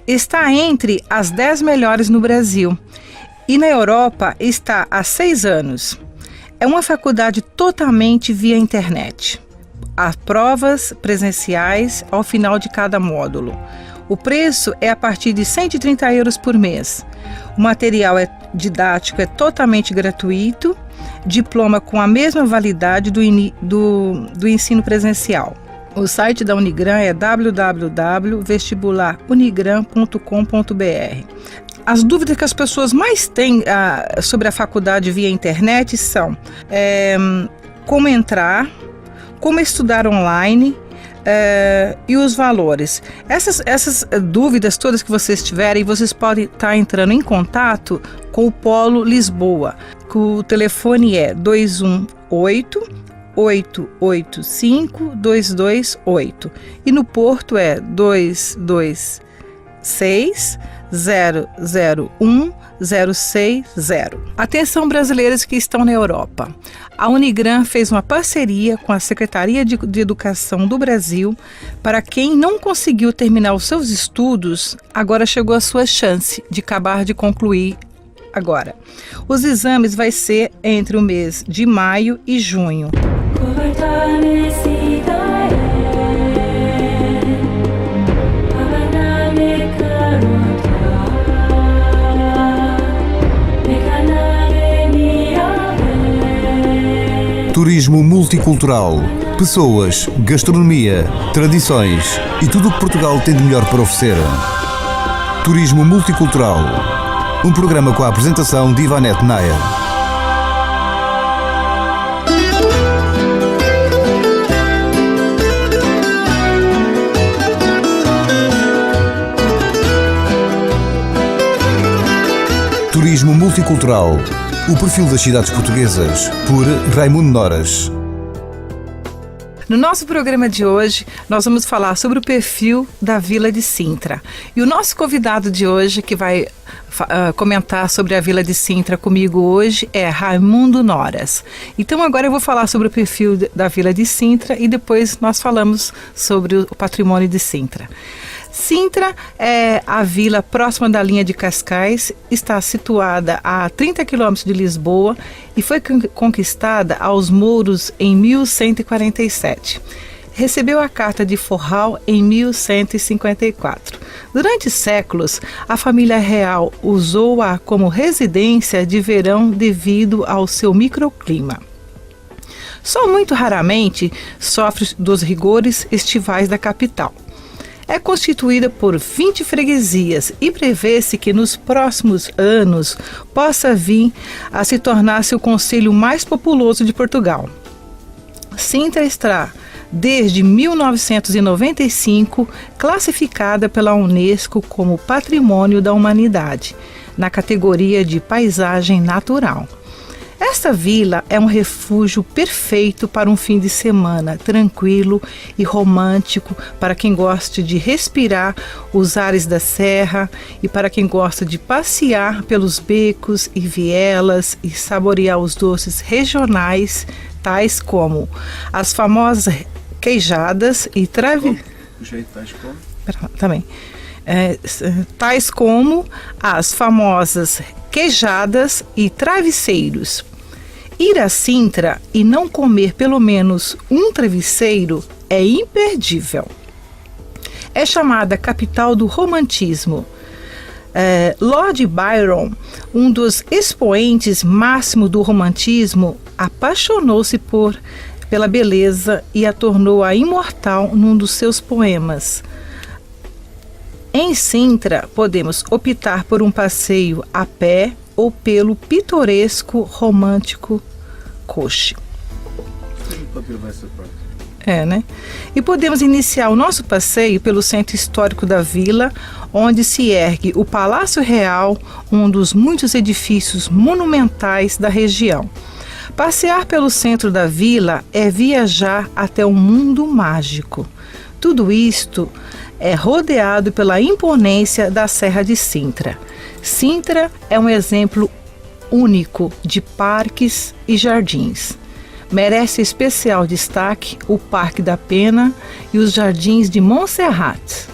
Está entre as 10 melhores no Brasil e na Europa está há 6 anos. É uma faculdade totalmente via internet. Há provas presenciais ao final de cada módulo. O preço é a partir de €130 por mês. O material didático é totalmente gratuito, diploma com a mesma validade do ensino presencial. O site da Unigran é www.vestibularunigran.com.br. As dúvidas que as pessoas mais têm sobre a faculdade via internet são como entrar, como estudar online e os valores. Essas dúvidas todas que vocês tiverem, vocês podem estar entrando em contato com o Polo Lisboa. O telefone é 218-885-228 e no Porto é 226-001-060. Atenção brasileiros que estão na Europa. A Unigran fez uma parceria com a Secretaria de Educação do Brasil. Para quem não conseguiu terminar os seus estudos, agora chegou a sua chance de acabar de concluir agora. Os exames vai ser entre o mês de maio e junho. Turismo multicultural. Pessoas, gastronomia, tradições e tudo o que Portugal tem de melhor para oferecer. Turismo Multicultural. Um programa com a apresentação de Ivanete Nair. Turismo Multicultural. O perfil das cidades portuguesas, por Raimundo Noras. No nosso programa de hoje, nós vamos falar sobre o perfil da Vila de Sintra. E o nosso convidado de hoje, que vai comentar sobre a Vila de Sintra comigo hoje, é Raimundo Noras. Então agora eu vou falar sobre o perfil da Vila de Sintra e depois nós falamos sobre o patrimônio de Sintra. Sintra é a vila próxima da linha de Cascais, está situada a 30 quilômetros de Lisboa e foi conquistada aos mouros em 1147. Recebeu a Carta de Forral em 1154. Durante séculos, a família real usou-a como residência de verão devido ao seu microclima. Só muito raramente sofre dos rigores estivais da capital. É constituída por 20 freguesias e prevê-se que nos próximos anos possa vir a se tornar-se o concelho mais populoso de Portugal. Sintra está, desde 1995, classificada pela Unesco como Patrimônio da Humanidade, na categoria de paisagem natural. Esta vila é um refúgio perfeito para um fim de semana tranquilo e romântico, para quem gosta de respirar os ares da serra e para quem gosta de passear pelos becos e vielas e saborear os doces regionais, tais como as famosas queijadas e tais como as famosas queijadas e travesseiros. Ir a Sintra e não comer pelo menos um travesseiro é imperdível. É chamada capital do romantismo. Lord Byron, um dos expoentes máximos do romantismo, apaixonou-se pela beleza e a tornou imortal num dos seus poemas. Em Sintra, podemos optar por um passeio a pé ou pelo pitoresco romântico coche. Né? E podemos iniciar o nosso passeio pelo centro histórico da vila, onde se ergue o Palácio Real, um dos muitos edifícios monumentais da região. Passear pelo centro da vila é viajar até um mundo mágico. Tudo isto é rodeado pela imponência da Serra de Sintra. Sintra é um exemplo único de parques e jardins. Merece especial destaque o Parque da Pena e os Jardins de Montserrat.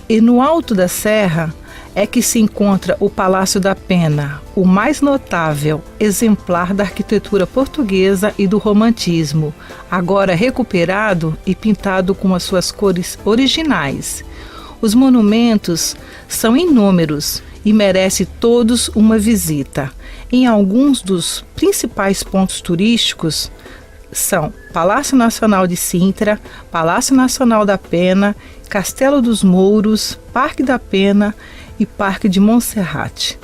E no alto da serra é que se encontra o Palácio da Pena, o mais notável exemplar da arquitetura portuguesa e do romantismo, agora recuperado e pintado com as suas cores originais. Os monumentos são inúmeros e merecem todos uma visita. Em alguns dos principais pontos turísticos são Palácio Nacional de Sintra, Palácio Nacional da Pena, Castelo dos Mouros, Parque da Pena e Parque de Montserrat.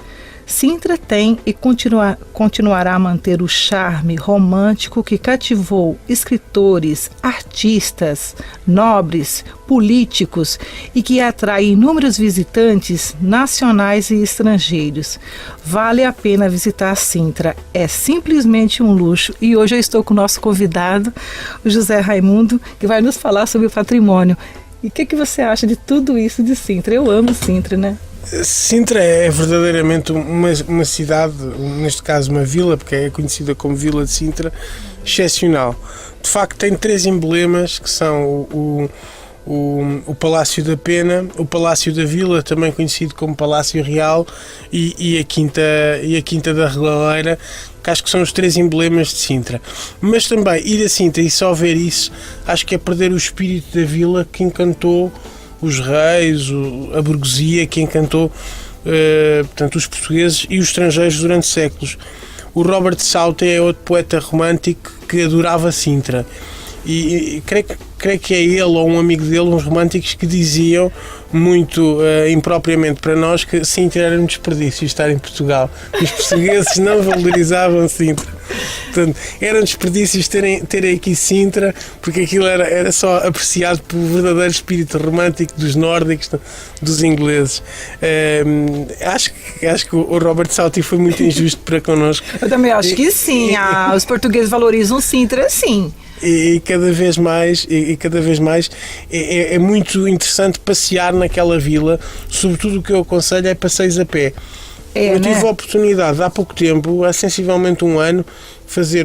Sintra tem e continuará a manter o charme romântico que cativou escritores, artistas, nobres, políticos e que atrai inúmeros visitantes nacionais e estrangeiros. Vale a pena visitar Sintra, é simplesmente um luxo. E hoje eu estou com o nosso convidado, o José Raimundo, que vai nos falar sobre o patrimônio. E o que você acha de tudo isso de Sintra? Eu amo Sintra, né? Sintra é verdadeiramente uma cidade, neste caso uma vila, porque é conhecida como Vila de Sintra, excepcional. De facto tem 3 emblemas, que são o Palácio da Pena, o Palácio da Vila, também conhecido como Palácio Real, e a Quinta da Regaleira, que acho que são os 3 emblemas de Sintra. Mas também ir a Sintra e só ver isso, acho que é perder o espírito da vila que encantou os reis, a burguesia, que encantou portanto, os portugueses e os estrangeiros durante séculos. O Robert Southey é outro poeta romântico que adorava Sintra. E creio que é ele ou um amigo dele, uns românticos, que diziam muito impropriamente para nós que Sintra era um desperdício estar em Portugal. Os portugueses não valorizavam Sintra. Portanto, era um desperdício terem aqui Sintra, porque aquilo era só apreciado pelo verdadeiro espírito romântico dos nórdicos, dos ingleses. Acho que o Robert Southey foi muito injusto para connosco. Eu também acho que sim. Os portugueses valorizam Sintra, sim. E cada vez mais é muito interessante passear naquela vila. Sobretudo o que eu aconselho é passeios a pé. Eu tive a oportunidade há pouco tempo, há sensivelmente um ano,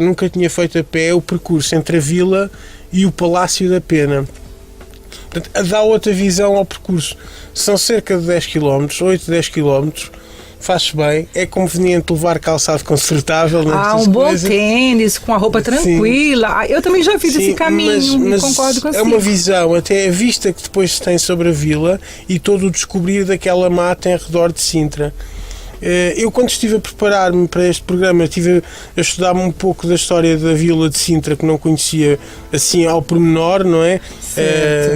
nunca tinha feito a pé o percurso entre a vila e o Palácio da Pena. Portanto, dá outra visão ao percurso. São cerca de 10 km, 10 km. Faz-se bem, é conveniente levar calçado confortável. Um bom tênis, com a roupa tranquila. Sim. Eu também já fiz esse caminho, mas concordo com você. É uma visão, até a vista que depois se tem sobre a vila e todo o descobrir daquela mata em redor de Sintra. Eu, quando estive a preparar-me para este programa, estive a estudar-me um pouco da história da vila de Sintra, que não conhecia assim ao pormenor, não é?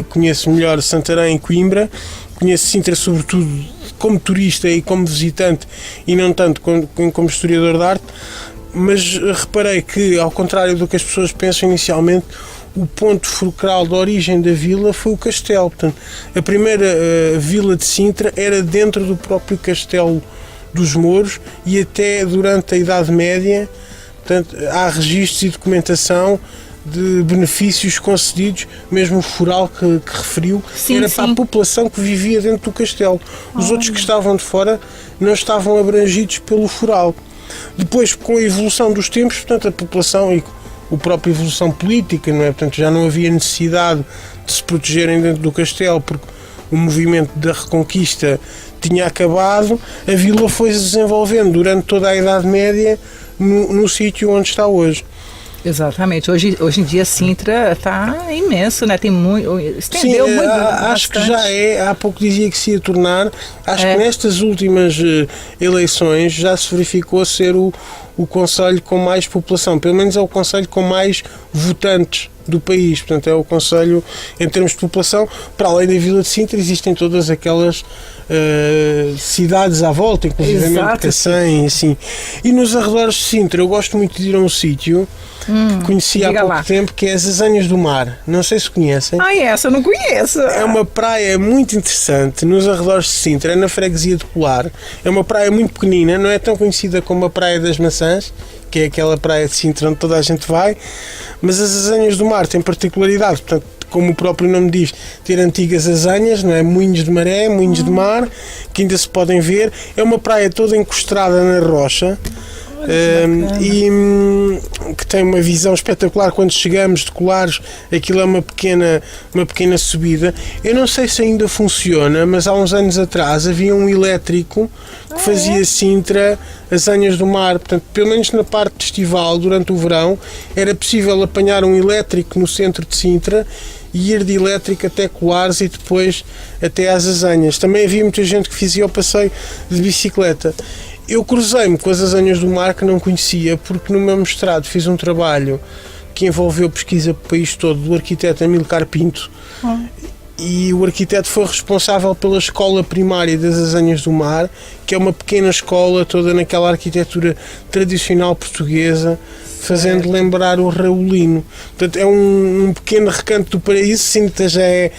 Conheço melhor Santarém e Coimbra, conheço Sintra sobretudo como turista e como visitante e não tanto como historiador de arte, mas reparei que, ao contrário do que as pessoas pensam inicialmente, o ponto fulcral da origem da vila foi o castelo. Portanto, a primeira vila de Sintra era dentro do próprio castelo dos Mouros e até durante a Idade Média. Portanto, há registros e documentação de benefícios concedidos, mesmo o foral que referiu, era para a população que vivia dentro do castelo. Os outros que estavam de fora não estavam abrangidos pelo foral. Depois, com a evolução dos tempos, portanto, a população e a própria evolução política, não é? Portanto, já não havia necessidade de se protegerem dentro do castelo, porque o movimento da Reconquista tinha acabado. A vila foi-se desenvolvendo durante toda a Idade Média no sítio onde está hoje. Exatamente. Hoje em dia Sintra está imenso, né? Tem muito, estendeu muito. Acho que já é. Há pouco dizia que se ia tornar. Acho que nestas últimas eleições já se verificou ser o concelho com mais população. Pelo menos é o concelho com mais votantes do país. Portanto, é o concelho, em termos de população, para além da Vila de Sintra, existem todas aquelas cidades à volta, inclusive Cacém, assim. E nos arredores de Sintra, eu gosto muito de ir a um sítio que conheci há pouco tempo, que é as Azanhas do Mar. Não sei se conhecem. Essa eu não conheço. É uma praia muito interessante nos arredores de Sintra, é na freguesia de Colar. É uma praia muito pequenina, não é tão conhecida como a Praia das Maçãs, que é aquela praia de Sintra onde toda a gente vai, mas as Azanhas do Mar têm particularidade, portanto, como o próprio nome diz, ter antigas azanhas, não é? Moinhos de maré, moinhos de mar, que ainda se podem ver. É uma praia toda encostada na rocha. E que tem uma visão espetacular. Quando chegamos de Colares, aquilo é uma pequena subida. Eu não sei se ainda funciona, mas há uns anos atrás havia um elétrico que fazia Sintra, Azanhas do Mar. Portanto, pelo menos na parte estival, durante o verão, era possível apanhar um elétrico no centro de Sintra e ir de elétrico até Colares e depois até às Azanhas. Também havia muita gente que fazia o passeio de bicicleta. Eu cruzei-me com as Azanhas do Mar, que não conhecia, porque no meu mestrado fiz um trabalho que envolveu pesquisa para o país todo do arquiteto Amilcar Pinto. E o arquiteto foi responsável pela escola primária das Azanhas do Mar, que é uma pequena escola toda naquela arquitetura tradicional portuguesa, fazendo lembrar o Raulino. Portanto, é um pequeno recanto do paraíso. Sintra já é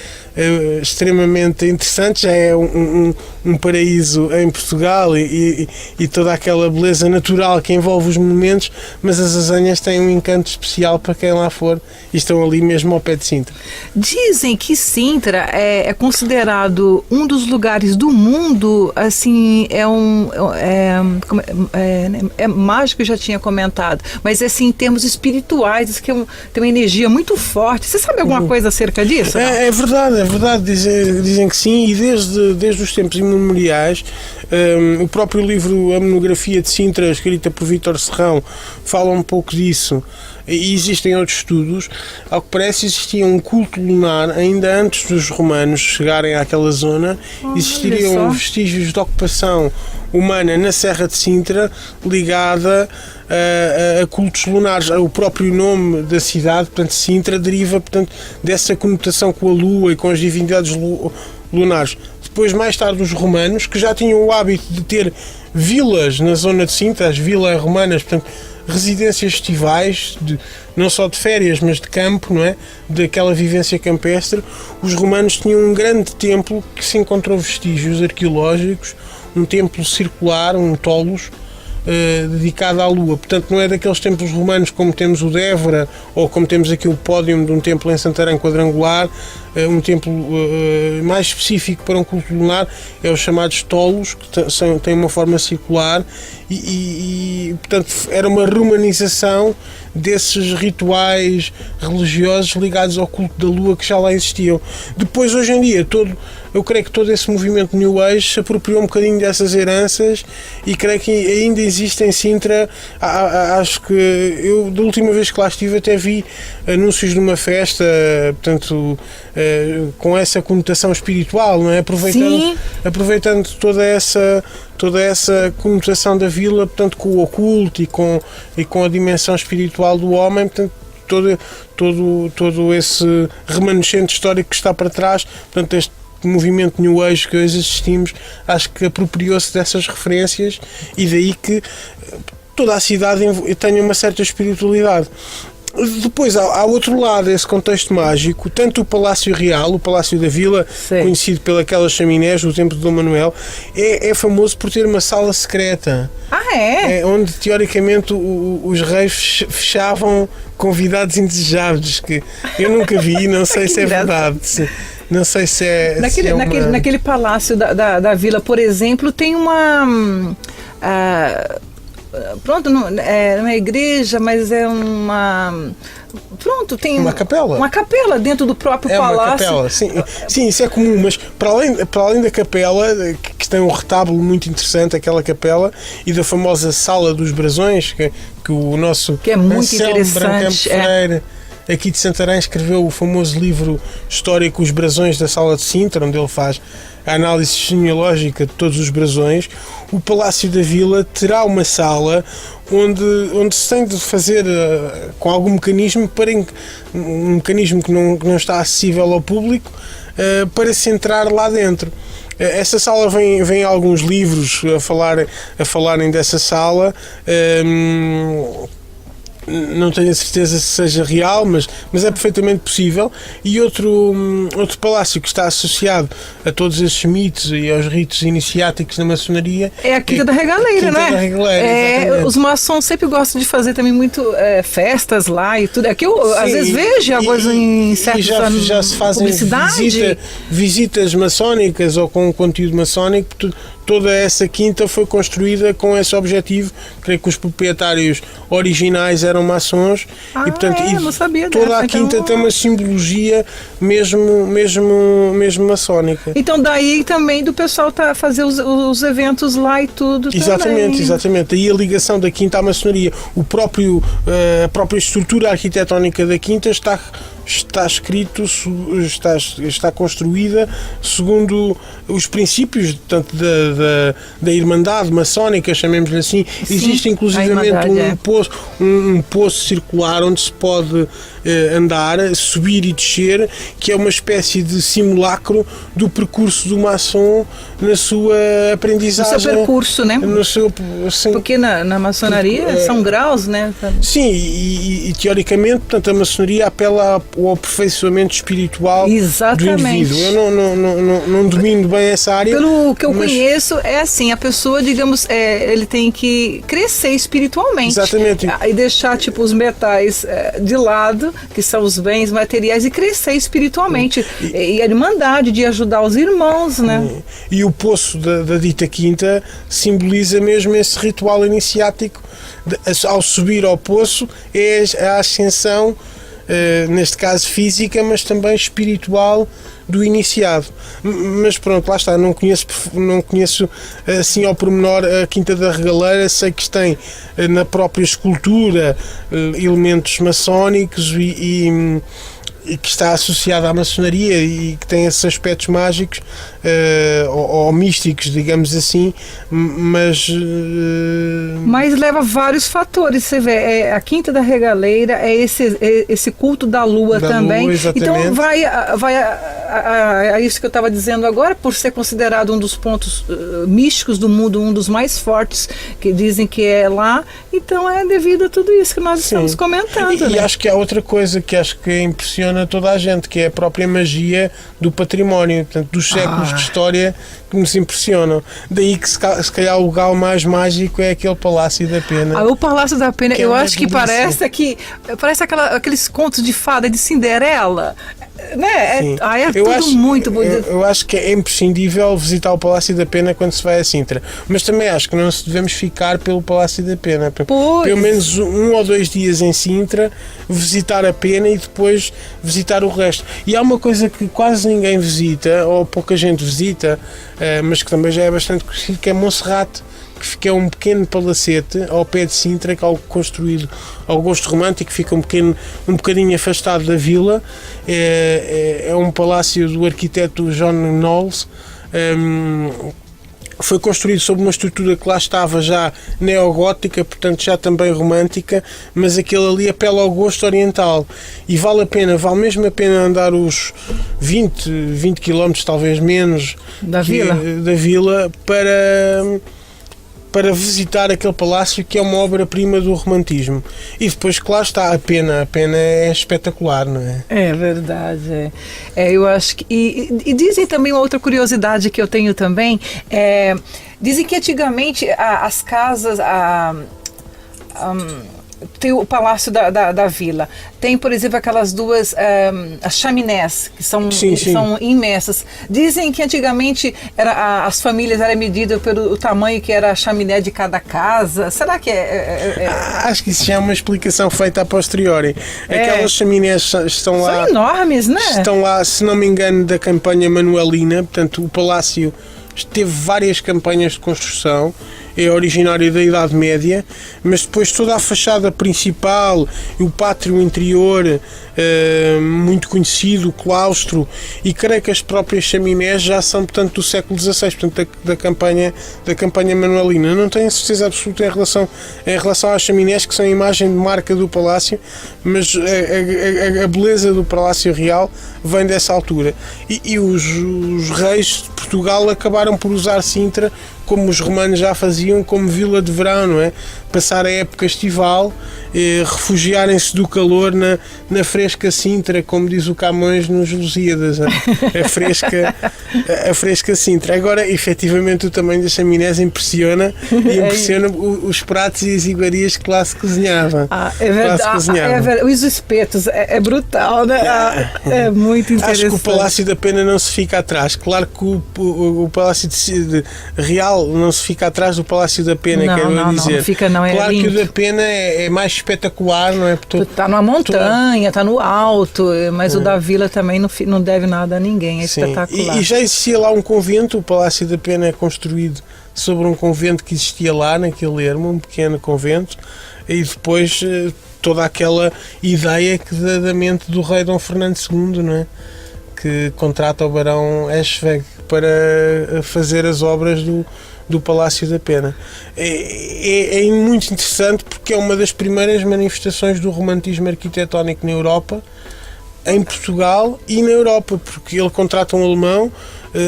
extremamente interessante, já é um paraíso em Portugal e toda aquela beleza natural que envolve os monumentos, mas as Azanhas têm um encanto especial para quem lá for e estão ali mesmo ao pé de Sintra. Dizem que Sintra é considerado um dos lugares do mundo, assim, é mágico, eu já tinha comentado, mas assim, em termos espirituais, diz que tem uma energia muito forte. Você sabe alguma coisa acerca disso? É verdade, dizem que sim, e desde os tempos imemoriais, o próprio livro A Monografia de Sintra, escrita por Vítor Serrão, fala um pouco disso. E existem outros estudos. Ao que parece, existia um culto lunar ainda antes dos romanos chegarem àquela zona. Existiriam vestígios de ocupação humana na Serra de Sintra ligada a cultos lunares. O próprio nome da cidade, portanto, Sintra, deriva, portanto, dessa conotação com a lua e com as divindades lunares. Depois, mais tarde, os romanos, que já tinham o hábito de ter vilas na zona de Sintra, as vilas romanas, portanto, residências estivais, não só de férias, mas de campo, não é? Daquela vivência campestre. Os romanos tinham um grande templo que se encontrou vestígios arqueológicos, um templo circular, um tolos, dedicado à lua. Portanto, não é daqueles templos romanos como temos o de Évora, ou como temos aqui o pódio de um templo em Santarém quadrangular. Um templo mais específico para um culto lunar é os chamados tolos, que têm uma forma circular e portanto, era uma romanização desses rituais religiosos ligados ao culto da lua que já lá existiam. Depois, hoje em dia, eu creio que todo esse movimento New Age se apropriou um bocadinho dessas heranças e creio que ainda existe em Sintra. Acho que eu, da última vez que lá estive, até vi anúncios de uma festa, portanto, com essa conotação espiritual, não é? Aproveitando toda essa conotação da vila, portanto, com o oculto e com a dimensão espiritual do homem, portanto, todo esse remanescente histórico que está para trás, portanto, este movimento New Age que hoje assistimos, acho que apropriou-se dessas referências e daí que toda a cidade tenha uma certa espiritualidade. Depois, há outro lado desse contexto mágico, tanto o Palácio Real, o Palácio da Vila, conhecido pelas chaminés do tempo de Dom Manuel, é famoso por ter uma sala secreta. Onde, teoricamente, os reis fechavam convidados indesejáveis, que eu nunca vi, não sei se é verdade. Não sei se é... Naquele palácio da Vila, por exemplo, tem uma... não é uma igreja, mas é uma... tem uma capela. Uma capela dentro do próprio palácio. Uma capela, sim, isso é comum, mas para além da capela, que tem um retábulo muito interessante, aquela capela, e da famosa Sala dos Brasões, que o nosso que é muito Anselmo interessante. Freire aqui de Santarém, escreveu o famoso livro histórico Os Brasões da Sala de Sintra, onde ele faz a análise genealógica de todos os brasões. O Palácio da Vila terá uma sala onde se tem de fazer com algum mecanismo, um mecanismo que não está acessível ao público, para se entrar lá dentro. Essa sala vem alguns livros a falarem dessa sala. Não tenho a certeza se seja real, mas é perfeitamente possível. E outro palácio que está associado a todos esses mitos e aos ritos iniciáticos da maçonaria é a Quinta da Regaleira, Quinta né? da Regaleira, os maçons sempre gostam de fazer também muito festas lá e tudo. Aqui eu às Sim, vezes vejo algumas em certos já se fazem visitas maçónicas ou com conteúdo maçónico. Toda essa quinta foi construída com esse objetivo. Creio que os proprietários originais eram maçons e, portanto, não sabia toda dessa, a quinta então... tem uma simbologia mesmo maçónica. Então daí também do pessoal fazer os eventos lá e tudo. Exatamente. Daí a ligação da quinta à maçonaria. A própria estrutura arquitetónica da quinta está construída segundo os princípios, portanto, da Irmandade maçónica, chamemos-lhe assim. Sim, existe inclusivamente um poço circular onde se pode andar, subir e descer, que é uma espécie de simulacro do percurso do maçom na sua aprendizagem. No seu percurso, né? Porque na maçonaria são graus, né? Sim, e teoricamente, portanto, a maçonaria apela ao aperfeiçoamento espiritual do indivíduo. Eu não domino bem essa área. Pelo que eu conheço, é assim, a pessoa, digamos, ele tem que crescer espiritualmente. Exatamente. E deixar, tipo, os metais de lado, que são os bens materiais, e crescer espiritualmente. E a irmandade de ajudar os irmãos, né? E o poço da dita quinta simboliza mesmo esse ritual iniciático. Ao subir ao poço é a ascensão, neste caso física, mas também espiritual do iniciado. Mas pronto, lá está, não conheço assim ao pormenor a Quinta da Regaleira. Sei que tem na própria escultura elementos maçónicos e que está associada à maçonaria e que tem esses aspectos mágicos ou místicos, digamos assim, mas leva vários fatores. Você vê, a Quinta da Regaleira é esse culto da lua também. Então vai a isso que eu estava dizendo agora, por ser considerado um dos pontos místicos do mundo, um dos mais fortes, que dizem que é lá. Então é devido a tudo isso que nós estamos comentando. E acho que há outra coisa que acho que impressiona toda a gente, que é a própria magia do património, portanto, dos séculos de história que nos impressionam. Daí que se calhar o lugar mais mágico é aquele Palácio da Pena. O Palácio da Pena, eu acho que parece aqueles contos de fada de Cinderela, né? Muito bonito. Eu acho que é imprescindível visitar o Palácio da Pena quando se vai a Sintra, mas também acho que não devemos ficar pelo Palácio da Pena. Pelo menos 1 ou 2 dias em Sintra, visitar a Pena e depois visitar o resto. E há uma coisa que quase ninguém visita, ou pouca gente visita, mas que também já é bastante conhecido, que é Monserrate, que é um pequeno palacete ao pé de Sintra, que é algo construído ao gosto romântico, fica um bocadinho afastado da vila. É um palácio do arquiteto John Knowles. Foi construído sob uma estrutura que lá estava já neogótica, portanto já também romântica, mas aquele ali apela ao gosto oriental e vale mesmo a pena andar os 20 km, talvez menos, da vila para visitar aquele palácio, que é uma obra-prima do romantismo. E depois, claro está, a pena é espetacular, não é? É verdade, eu acho que... E dizem também, uma outra curiosidade que eu tenho também, dizem que antigamente as casas... tem o Palácio da Vila. Tem, por exemplo, aquelas duas as chaminés, que são imensas. Dizem que antigamente as famílias eram medidas pelo tamanho que era a chaminé de cada casa. Será que Acho que isso já é uma explicação feita a posteriori. Aquelas chaminés estão lá... São enormes, né? Estão lá, se não me engano, da campanha manuelina. Portanto, o palácio teve várias campanhas de construção é originário da Idade Média, mas depois toda a fachada principal, o pátrio interior, muito conhecido, o claustro, e creio que as próprias chaminés já são, portanto, do século XVI, portanto, da campanha manuelina. Não tenho certeza absoluta em relação às chaminés, que são a imagem de marca do palácio, mas a beleza do Palácio Real vem dessa altura. E os reis de Portugal acabaram por usar Sintra, como os romanos já faziam, como vila de verão, não é? Passar a época estival, refugiarem-se do calor na fresca Sintra, como diz o Camões nos Lusíadas, a fresca Sintra. Agora, efetivamente, o tamanho das chaminés impressiona os pratos e as iguarias que lá se cozinhava. É verdade. Os espetos, é brutal, né? É muito interessante. Acho que o Palácio da Pena não se fica atrás. Claro que o Palácio de Real não se fica atrás do Palácio da Pena, dizer. Não fica, não. Claro lindo. que o da Pena é mais espetacular, não é? Está numa montanha, está no alto, mas o da Vila também não deve nada a ninguém, é espetacular. E já existia lá um convento, o Palácio da Pena é construído sobre um convento que existia lá naquele ermo, um pequeno convento, e depois toda aquela ideia que da mente do rei Dom Fernando II, não é? Que contrata o barão Eschweg para fazer as obras do Palácio da Pena. É muito interessante porque é uma das primeiras manifestações do romantismo arquitetónico na Europa, em Portugal e na Europa, porque ele contrata um alemão,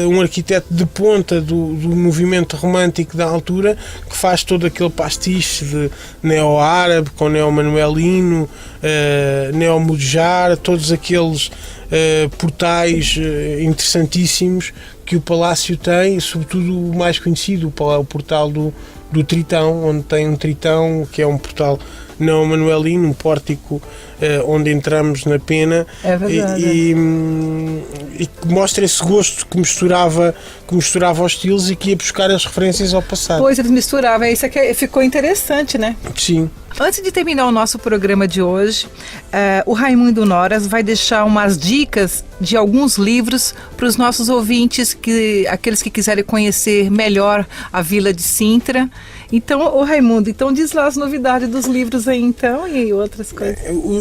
um arquiteto de ponta do movimento romântico da altura, que faz todo aquele pastiche de neo-árabe com neo-manuelino, neo-mudejar, todos aqueles portais interessantíssimos que o palácio tem, sobretudo o mais conhecido, o portal do Tritão, onde tem um Tritão que é um portal neo-manuelino, um pórtico onde entramos na Pena, e que mostra esse gosto que misturava os estilos e que ia buscar as referências ao passado. Pois, eles misturavam, isso aqui ficou interessante, né? Sim. Antes de terminar o nosso programa de hoje, o Raimundo Noras vai deixar umas dicas de alguns livros para os nossos ouvintes, aqueles que quiserem conhecer melhor a Vila de Sintra. Então, Raimundo, diz lá as novidades dos livros aí, então, e outras coisas.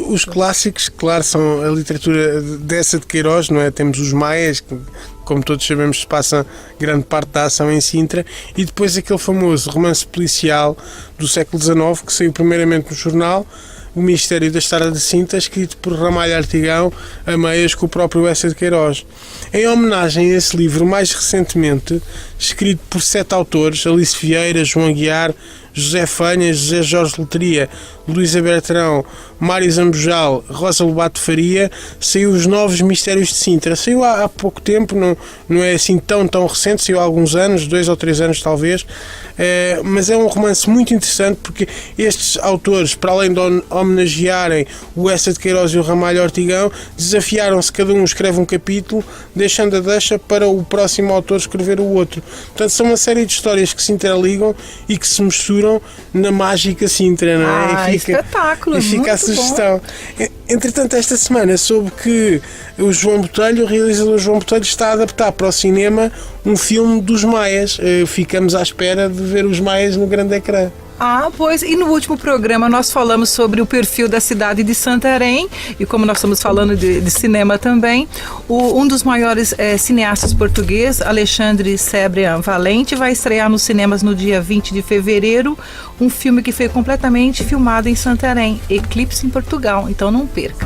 Os clássicos, claro, são a literatura dessa de Queiroz, não é? Temos os Maias, que, como todos sabemos, se passa grande parte da ação em Sintra, e depois aquele famoso romance policial do século XIX, que saiu primeiramente no jornal, O Mistério da Estrada de Sintra, escrito por Ramalho Artigão, a meias com o próprio Eça de Queiroz. Em homenagem a esse livro, mais recentemente, escrito por 7 autores, Alice Vieira, João Aguiar, José Fanhas, José Jorge Letria, Luísa Bertrão, Mário Zambojal, Rosa Lobato Faria, saiu Os Novos Mistérios de Sintra. Saiu há pouco tempo, não é assim tão recente, saiu há alguns anos, 2 ou 3 anos talvez, mas é um romance muito interessante porque estes autores, para além de homenagearem o Eça de Queiroz e o Ramalho Ortigão, desafiaram-se, cada um escreve um capítulo, deixando a deixa para o próximo autor escrever o outro. Portanto, são uma série de histórias que se interligam e que se misturam na mágica Sintra, não é? Espetáculo, e fica a sugestão. Entretanto, esta semana soube que o realizador João Botelho, está a adaptar para o cinema um filme dos Maias. Ficamos à espera de ver os Maias no grande ecrã. Pois, e no último programa nós falamos sobre o perfil da cidade de Santarém, e como nós estamos falando de cinema também, um dos maiores cineastas portugueses, Alexandre Sebrian Valente, vai estrear nos cinemas no dia 20 de fevereiro, um filme que foi completamente filmado em Santarém, Eclipse em Portugal, então não perca.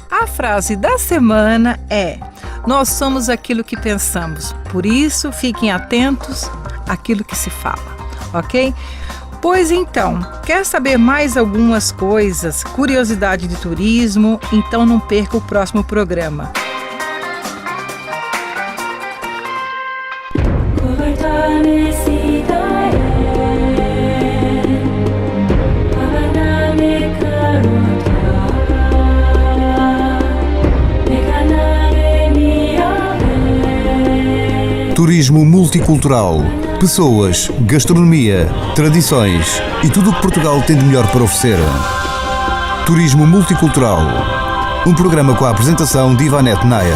A frase da semana é: nós somos aquilo que pensamos, por isso fiquem atentos àquilo que se fala, ok? Pois então, quer saber mais algumas coisas, curiosidade de turismo? Então não perca o próximo programa. Turismo multicultural. Pessoas, gastronomia, tradições e tudo o que Portugal tem de melhor para oferecer. Turismo multicultural. Um programa com a apresentação de Ivanete Nair.